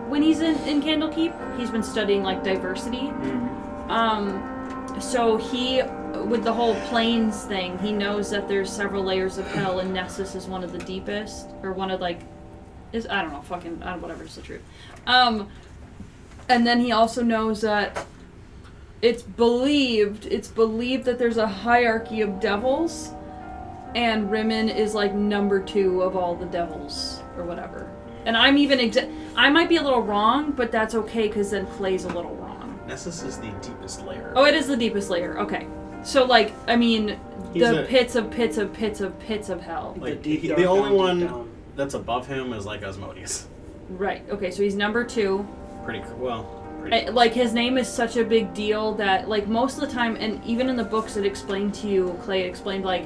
When he's in Candlekeep, he's been studying, like, diversity. So he, with the whole planes thing, he knows that there's several layers of hell, and Nessus is one of the deepest, or one of, like, I don't know, whatever's the truth. And then he also knows that it's believed that there's a hierarchy of devils, and Rimmon is, like, number 2 of all the devils, or whatever. And I'm even, I might be a little wrong, but that's okay, because then Clay's a little wrong. Nessus is the deepest layer. Oh, it is the deepest layer. Okay. So, like, I mean, He's the a- pits of pits of pits of pits of hell. Like, deep the dark only down, one deep down. that's above him is like Asmodeus. Right. Okay, so he's number 2. Pretty close. Like, his name is such a big deal that, like, most of the time, and even in the books it explained to you, Clay explained, like,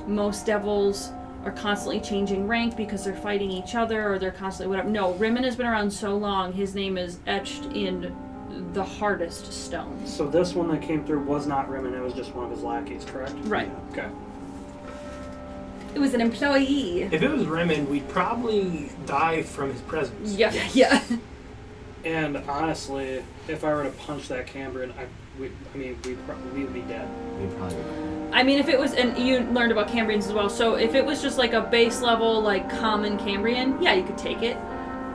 most devils are constantly changing rank because they're fighting each other, or they're constantly whatever. No, Rimmon has been around so long, his name is etched in the hardest stones. So this one that came through was not Rimmon, it was just one of his lackeys, correct? Right. Okay. It was an employee. If it was Rimmon, we'd probably die from his presence. Yeah. And honestly, if I were to punch that Cambrian, we would be dead. We probably would. I mean, if it was, and you learned about Cambrians as well, so if it was just like a base level, like, common Cambrian, yeah, you could take it.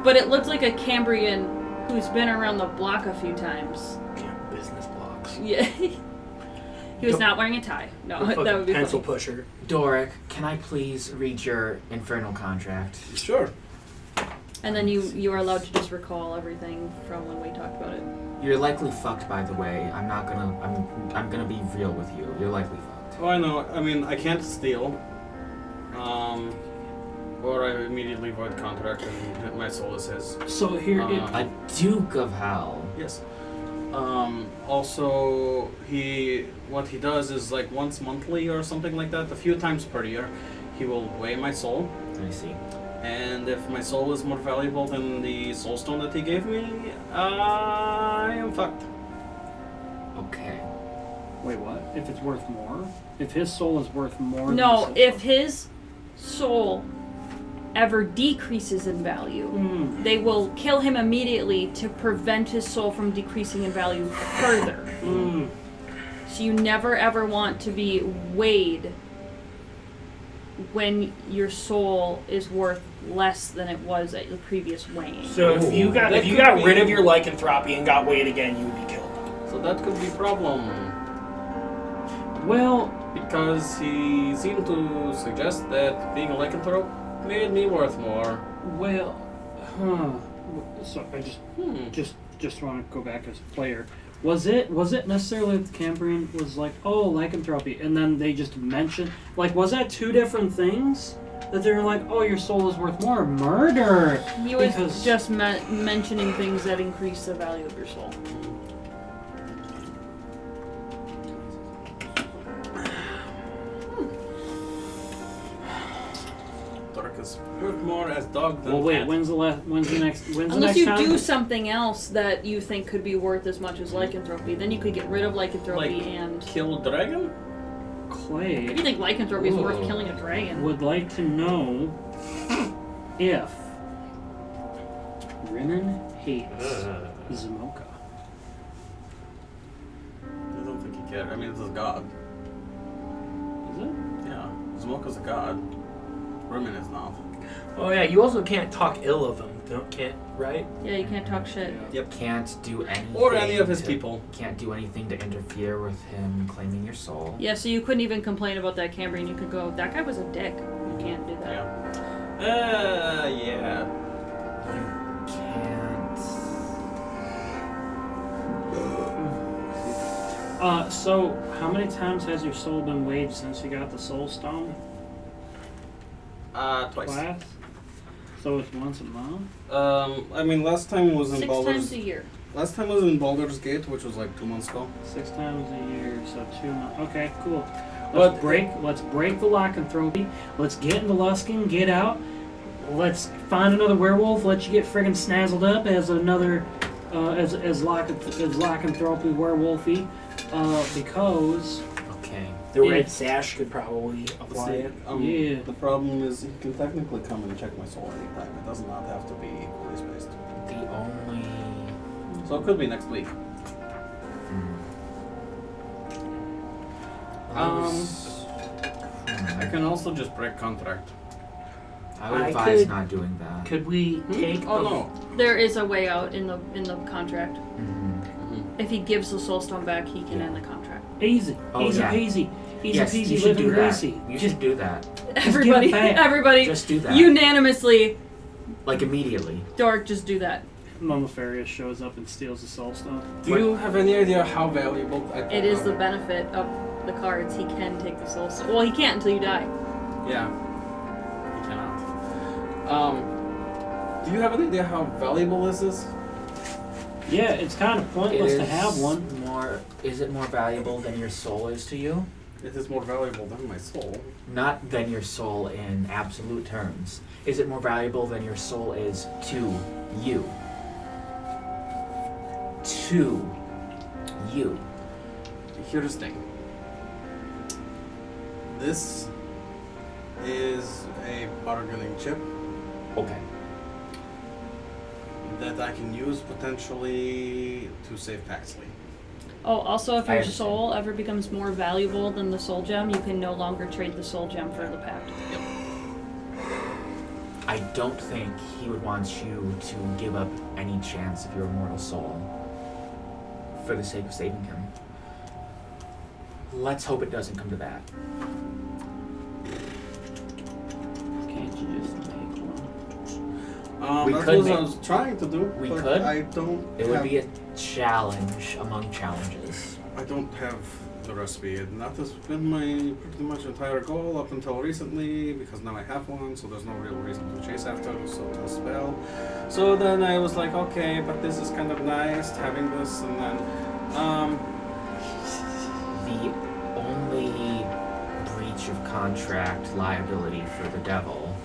But it looked like a Cambrian who's been around the block a few times. Yeah, business blocks. Yeah. He was not wearing a tie. No, that would be pencil funny. pusher. Dorik, can I please read your infernal contract? Sure. And then you are allowed to just recall everything from when we talked about it. You're likely fucked, by the way. I'm gonna be real with you. You're likely fucked. Oh, I know. I mean, I can't steal. Or I immediately void contract and my soul is his. So here, A Duke of Hell. Yes. Also, what he does is like once monthly or something like that, a few times per year, he will weigh my soul. I see. And if my soul is more valuable than the soul stone that he gave me, I am fucked. Okay. wait, what? If it's worth more? If his soul is worth more No, than if his soul ever decreases in value, they will kill him immediately to prevent his soul from decreasing in value further. So you never ever want to be weighed when your soul is worth less than it was at the previous weighing. So if you got rid of your lycanthropy and got weighed again, you would be killed. So that could be a problem. Well, Because he seemed to suggest that being a lycanthrope made me worth more. well, so I just want to go back as a player. Was it necessarily that the Cambrian was like, oh, lycanthropy, and then they just mentioned, like, was that two different things? That they were like, oh, your soul is worth more. Murder! He was Because- just mentioning things that increase the value of your soul. is worth more as dog than Well, wait. cat. When's the next Unless you time? do something else that you think could be worth as much as lycanthropy, then you could get rid of lycanthropy Like- and. Kill a dragon? Clay If you think lycanthropy is worth Ooh. killing a dragon. would like to know if Rinan hates Zamoka. I don't think he cares. I mean, it's a god. Is it? Yeah. Smoka's a god. Rimmon is not. Oh yeah, you also can't talk ill of him. Can't, right? Yeah, you can't talk shit. Can't do anything. Or any of his to- people. Can't do anything to interfere with him claiming your soul. Yeah, so you couldn't even complain about that Cambrian. You could go, that guy was a dick. You can't do that. Yeah. Yeah. You can't. So how many times has your soul been waged since you got the soul stone Twice. class? So it's once a month? I mean, last time was in 6 Baldur's... times a year. Last time was in Baldur's Gate, which was like 2 months ago. 6 times a year, so 2 months. Okay, cool. But- Let's break the lycanthropy. Let's get into Luskin, get out. Let's find another werewolf. Let you get friggin' snazzled up as another as lycanthropy werewolfy. Because Okay. The Yeah. red sash could probably apply it. Yeah. The problem is he can technically come and check my soul anytime. It does not have to be equally spaced. The only. So it could be next week. I can also just break contract. I would I advise could- not doing that. Could we take? Oh a- no. There is a way out in the contract. Mhm. If he gives the soulstone back, he can end the contract. easy, Oh, easy yeah. peasy, easy Yes, peasy, you should living do that. greasy. You Just should do that. Everybody, back. everybody, Just do that. unanimously, Like immediately. Dork, just do that. Mumifarius shows up and steals the soul stone. Do you have any idea how valuable It is the benefit of the cards. He can take the soulstone. Well, he can't until you die. Yeah. He cannot. Do you have any idea how valuable this is? Yeah, it's kind of pointless to Is have one. Is it more valuable than your soul is to you? It is more valuable than my soul. Not than your soul in absolute terms. Is it more valuable than your soul is to you? To you. Here's the thing. This is a bargaining chip Okay. that I can use potentially to save Paxley. Oh, also, if I your understand. soul ever becomes more valuable than the soul gem, you can no longer trade the soul gem for the pact. I don't think he would want you to give up any chance of your immortal soul for the sake of saving him. Let's hope it doesn't come to that. Can't you just make one? We That's could what I make- was trying to do. We but could. I don't. It would have, be a challenge among challenges. I don't have the recipe, and that has been my pretty much entire goal up until recently. Because now I have one, so there's no real reason to chase after the spell. So then I was like, okay, but this is kind of nice having this, and then The only breach of contract liability for the devil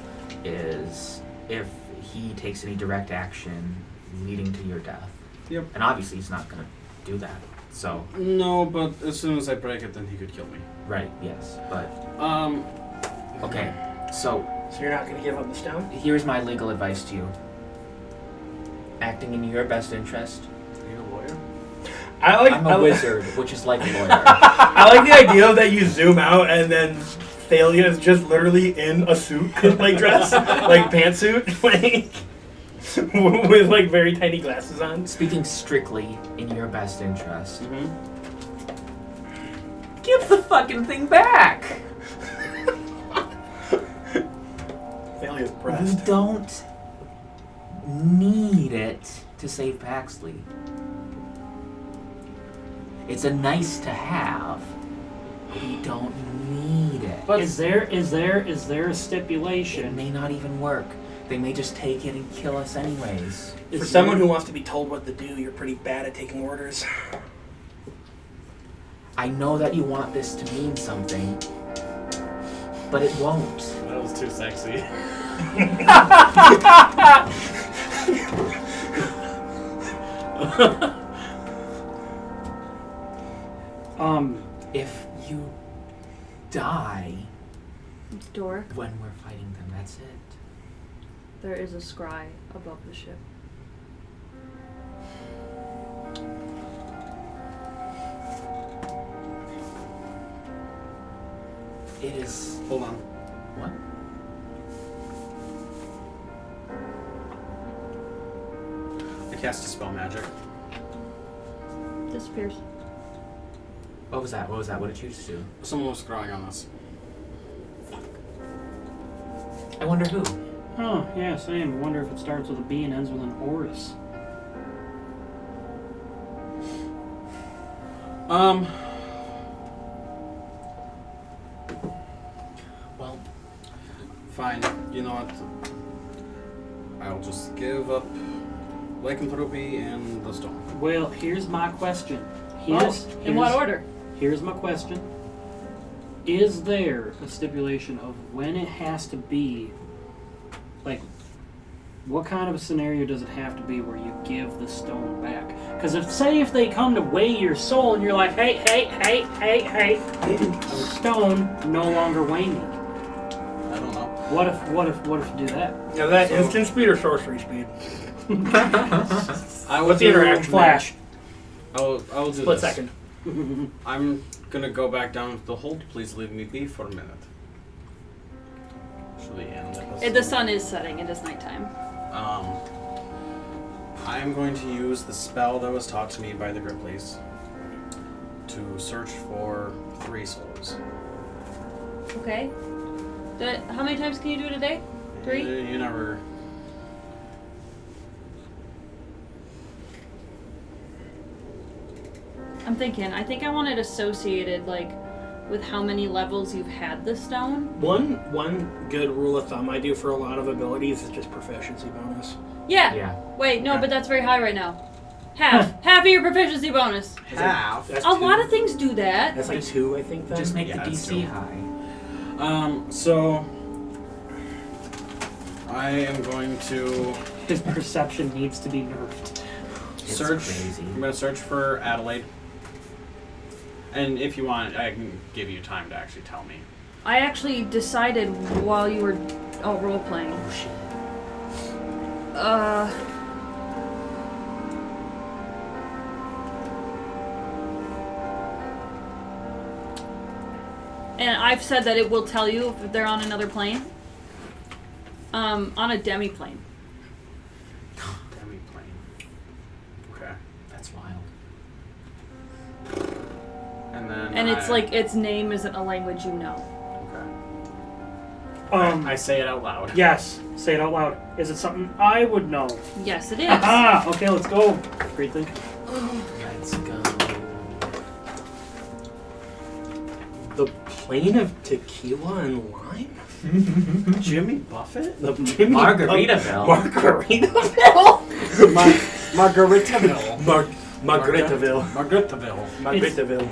is if he takes any direct action leading to your death. Yep. And obviously he's not going to do that. So, No, but as soon as I break it, then he could kill me. right, yes. But, okay, so So you're not going to give up the stone? here's my legal advice to you. Acting in your best interest. Are you a lawyer? I'm a wizard, which is like a lawyer. I like the idea that you zoom out and then Thalia is just literally in a suit, like dress, like pantsuit, like with like very tiny glasses on. Speaking strictly in your best interest, Mm-hmm. give the fucking thing back! Thalia's We pressed. don't need it to save Paxley. It's a nice to have. We don't need it. But is there a It stipulation? may not even work. They may just take it and kill us anyways. For someone who wants to be told what to do, you're pretty bad at taking orders. I know that you want this to mean something, but it won't. That was too sexy. If you die Dorik, when we're fighting them, that's it. there is a scry above the ship. It is. Hold on. What? I cast a spell magic. Disappears. What was that? What was that? What did you just do? Someone was scrawling on this. I wonder who. Oh, yeah, same. I wonder if it starts with a B and ends with an Horus. Well, Fine. You know what? I'll just give up lycanthropy and the stone. Well, here's my question. In what order? Here's my question. Is there a stipulation of when it has to be, like, what kind of a scenario does it have to be where you give the stone back? Because if they come to weigh your soul and you're like, hey, stone, no longer weigh me. I don't know. What if you do that? Now that So- instant speed or sorcery speed? I will What's the do- interaction? Flash. I will do Split this. second. I'm gonna go back down to the hold. Please leave me be for a minute. Should we end episode? The sun is setting. It is nighttime. I am going to use the spell that was taught to me by the Grippleys to search for 3 souls. Okay. How many times can you do it a day? 3? You never. I'm thinking. I think I want it associated, like, with how many levels you've had the stone. One good rule of thumb I do for a lot of abilities is just proficiency bonus. Yeah. yeah. Wait, no, Okay. but that's very high right now. Half of your proficiency bonus. Half. That's A 2. lot of things do that. That's like 2, I think. Then. Just make Yeah, the it's DC true. high. So I am going to His perception needs to be nerfed. It's search. crazy. I'm going to search for Adelaide. And if you want, I can give you time to actually tell me. I actually decided while you were role playing. Oh shit. And I've said that it will tell you if they're on another plane. On a demi-plane. Demi-plane. Okay. That's wild. And then And it's like its name isn't a language you know. Okay. I say it out loud. Yes, say it out loud. Is it something I would know? Yes, it is. Ah, okay, let's go. Great thinking. Let's go. The plane of tequila and lime? Jimmy Buffett? The Jimmy Margaritaville. Margaritaville? Margaritaville. Margaritaville. Margaritaville. Margaritaville.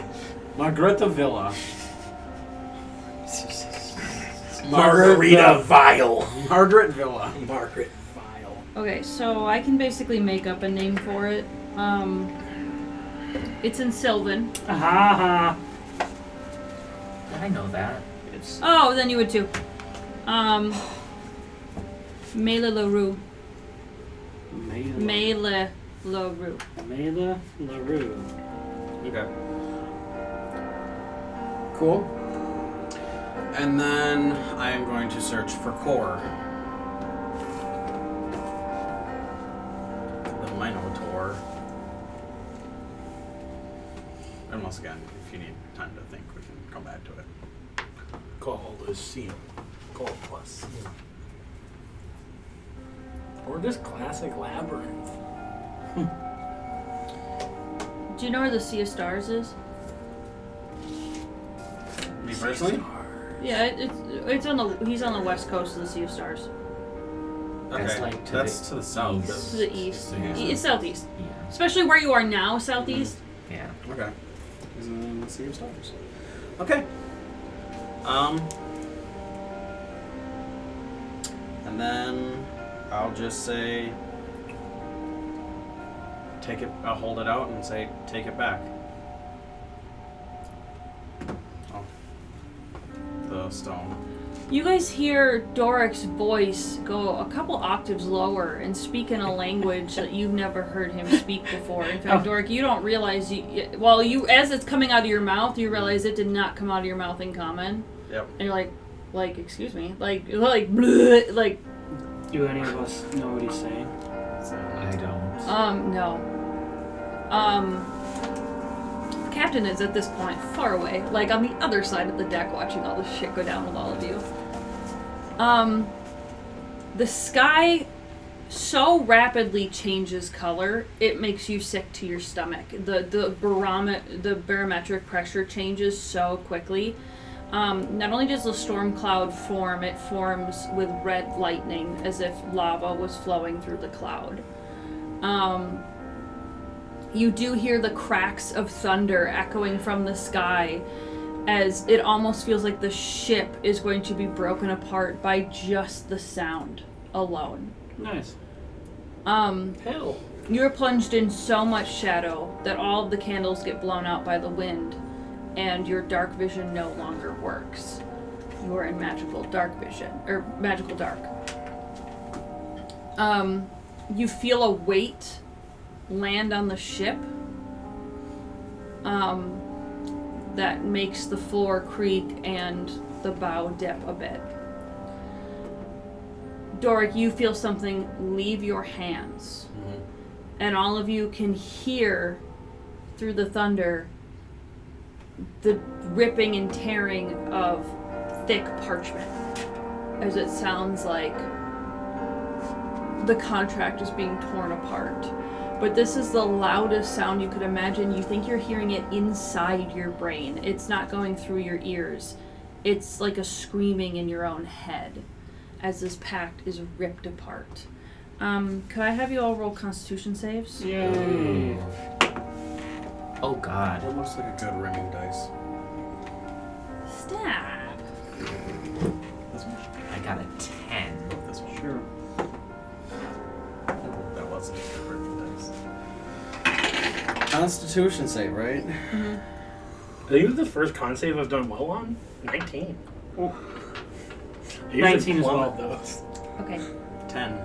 Margaritavilla. Margarita Vile. Margaret Villa. Margaret Vile. Okay, so I can basically make up a name for it. It's in Sylvan. Ha I know that. It's Oh, then you would too. Mele LaRue. Mele LaRue. Mela LaRue. Okay. Cool. And then I am going to search for core. The Minotaur. And once again, if you need time to think, we can come back to it. Colosseum. Gold plus. Or just classic labyrinth. Do you know where the Sea of Stars is? Me personally? Yeah, it's on the he's on the west coast of the Sea of Stars. Okay, That's like to that's the to the south. east. To the east. Yeah. It's southeast. Yeah. Especially where you are now, southeast. Yeah. Okay. Is it in the Sea of Stars? Okay. And then I'll just say, take it. I'll hold it out and say, take it back. Oh, the stone. You guys hear Dorik's voice go a couple octaves lower and speak in a language that you've never heard him speak before. In fact, Dorik, you don't realize as it's coming out of your mouth, you realize it did not come out of your mouth in common. Yep. And you're like, excuse me, like, bleh, like. Do any of us know what he's saying? I don't. No. Captain is at this point far away, like on the other side of the deck, watching all this shit go down with all of you. The sky so rapidly changes color, it makes you sick to your stomach. The barometric pressure changes so quickly. Not only does the storm cloud form, it forms with red lightning, as if lava was flowing through the cloud. You do hear the cracks of thunder echoing from the sky, as it almost feels like the ship is going to be broken apart by just the sound alone. Nice. Hell. You're plunged in so much shadow that all of the candles get blown out by the wind, and your dark vision no longer works. You are in magical dark vision, or magical dark. You feel a weight land on the ship that makes the floor creak and the bow dip a bit. Dorik, you feel something leave your hands, and all of you can hear through the thunder the ripping and tearing of thick parchment, as it sounds like the contract is being torn apart. But this is the loudest sound you could imagine. You think you're hearing it inside your brain. It's not going through your ears. It's like a screaming in your own head as this pact is ripped apart. Could I have you all roll Constitution saves? Yay. Oh God. It looks like a good rimming dice. Stop. This one. I got a 10. This one. Sure. That wasn't a good rimming dice. Constitution save, right? Mm-hmm. I think it's the first con save I've done well on. 19. Oh. I usually 19 as well. plummet those. Okay. 10.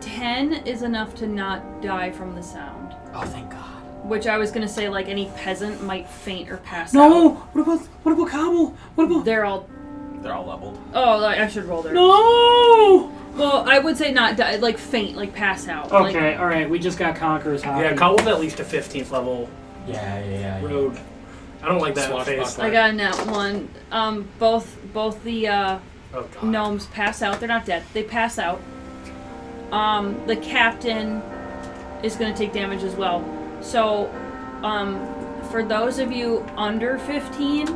10 is enough to not die from the sound. Oh, thank God. Which I was gonna say, like, any peasant might faint or pass No! out. What about Kabul? What about... They're all... They're all leveled. Oh, like, I should roll their... No! Well, I would say not die, like faint, like pass out. Okay, Like, alright, we just got Conqueror's Hockey. Yeah, Cobble's at least a 15th level Yeah. road. I don't like that Swashbuckler. face. I got a nat one. Both the Oh, God. gnomes pass out. They're not dead. They pass out. The captain is going to take damage as well. So, for those of you under 15,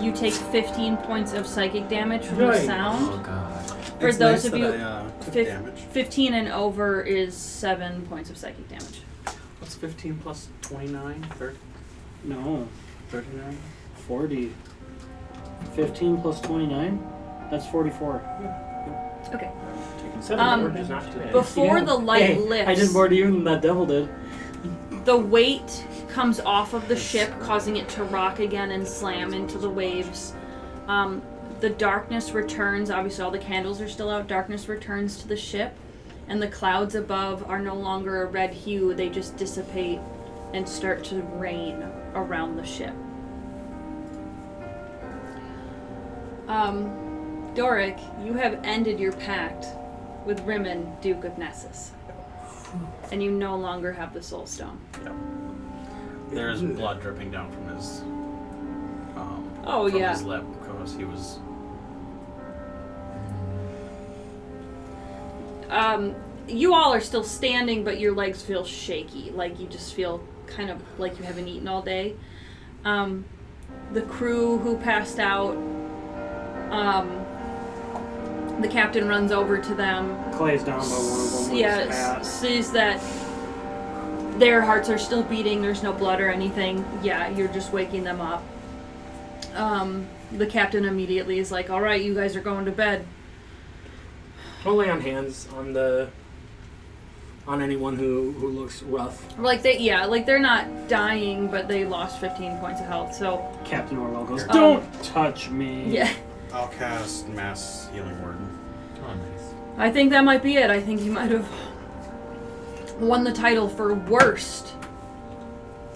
you take 15 points of psychic damage from the Right. sound. Oh God. For It's those nice of that you, I, took fif- damage. 15 and over is 7 points of psychic damage. What's 15 plus 29? 30? No, 39? 40. 15 plus 29? That's 44. Okay. Taking 7 damage is not too bad. Before Yeah. the light Hey, lifts, I did more to you than that devil did. the weight comes off of the ship, causing it to rock again and slam into the waves. The darkness returns. Obviously, all the candles are still out. Darkness returns to the ship, and the clouds above are no longer a red hue. They just dissipate and start to rain around the ship. Dorik, you have ended your pact with Rimmon, Duke of Nessus, and you no longer have the Soul Stone. Yep. There's blood dripping down from his Oh, from yeah. his lip because he was You all are still standing, but your legs feel shaky. Like you just feel kind of like you haven't eaten all day. The crew who passed out, the captain runs over to them. Clay's down by one of them. with his hat. Sees that their hearts are still beating. There's no blood or anything. Yeah, you're just waking them up. The captain immediately is like, all right, you guys are going to bed. I'll lay on hands on anyone who looks rough. Like they're not dying, but they lost 15 points of health. So Captain Orwell goes, "Don't touch me." yeah, I'll cast Mass Healing Word. Oh, nice. I think that might be it. I think he might have won the title for worst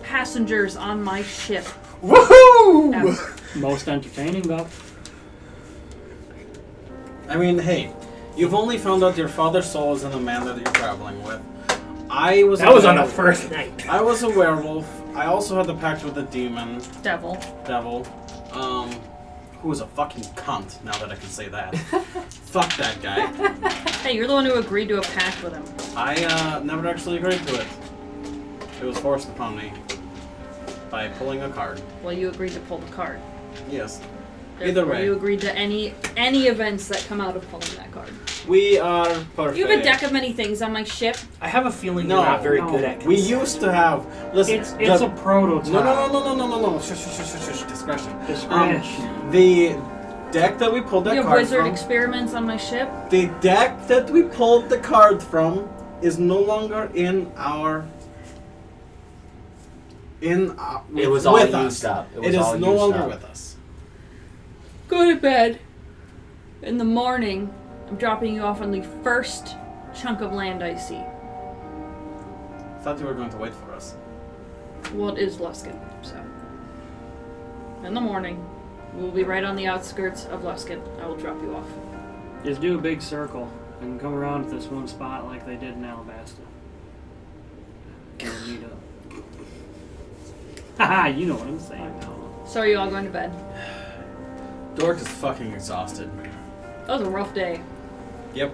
passengers on my ship. Woohoo! Ever. Most entertaining, though. I mean, hey, you've only found out your father's soul is in the man that you're traveling with. That was on the first night. I was a werewolf. I also had the pact with the demon. Devil. Who was a fucking cunt, now that I can say that. Fuck that guy. Hey, you're the one who agreed to a pact with him. I never actually agreed to it. It was forced upon me by pulling a card. Well, you agreed to pull the card. Yes. Therefore, Either way. you agreed to any events that come out of pulling that card. We are perfect. You have a deck of many things on my ship. I have a feeling you're not very good at We consent. used to have... Listen, It's a prototype. No. Shush. Discretion. Discretion. The deck that we pulled that You have card wizard from... experiments on my ship. The deck that we pulled the card from is no longer in our... It was all with used us. up. It is no longer with us. Go to bed. In the morning, I'm dropping you off on the first chunk of land I see. I thought you were going to wait for us. Well, it is Luskin, so. In the morning, we'll be right on the outskirts of Luskin. I will drop you off. Just do a big circle and come around to this one spot like they did in Alabasta. And meet up. Haha, you know what I'm saying. So are you all going to bed? Dorik is fucking exhausted. That was a rough day. Yep.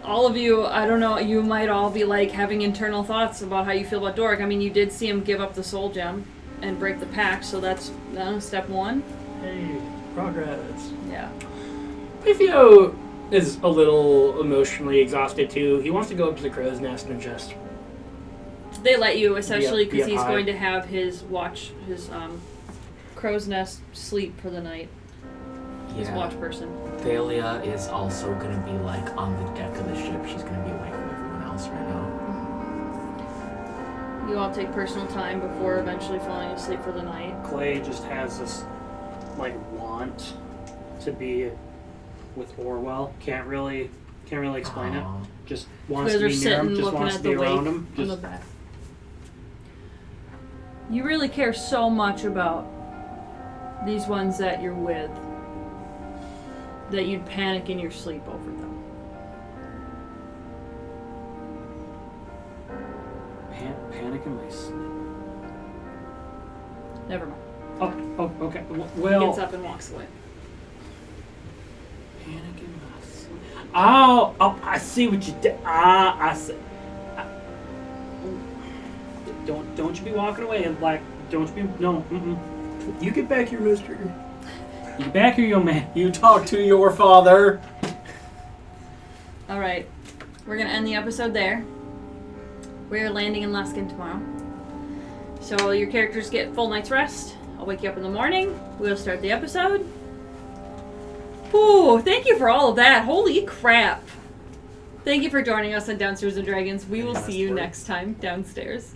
All of you, I don't know, you might all be like having internal thoughts about how you feel about Dorik. I mean, you did see him give up the soul gem and break the pact, so that's step one. Hey, progress. Yeah. Theo is a little emotionally exhausted too. He wants to go up to the crow's nest and just... They let you, essentially, Be because up he's high. going to have his crow's nest sleep for the night. His watch person. Thalia is also going to be like on the deck of the ship. She's going to be away from everyone else right now. You all take personal time before eventually falling asleep for the night. Clay just has this, like, want to be with Orwell. Can't really explain it. Just wants Because to they're be near him. sitting Just looking wants at to the be lake around him. on the Just back. You really care so much about these ones that you're with that you'd panic in your sleep over them. panic in my sleep. Never mind. Oh, okay. He Well, gets up and walks away. panic in my sleep. Oh, I see what you did. I see. Don't you be walking away and like, don't you be, no, You get back here, mister. You back here, young man. You talk to your father. Alright. We're going to end the episode there. We're landing in Luskin tomorrow. So your characters get full night's rest. I'll wake you up in the morning. We'll start the episode. Ooh, thank you for all of that. Holy crap. Thank you for joining us on Downstairs with Dragons. We will see you next time downstairs.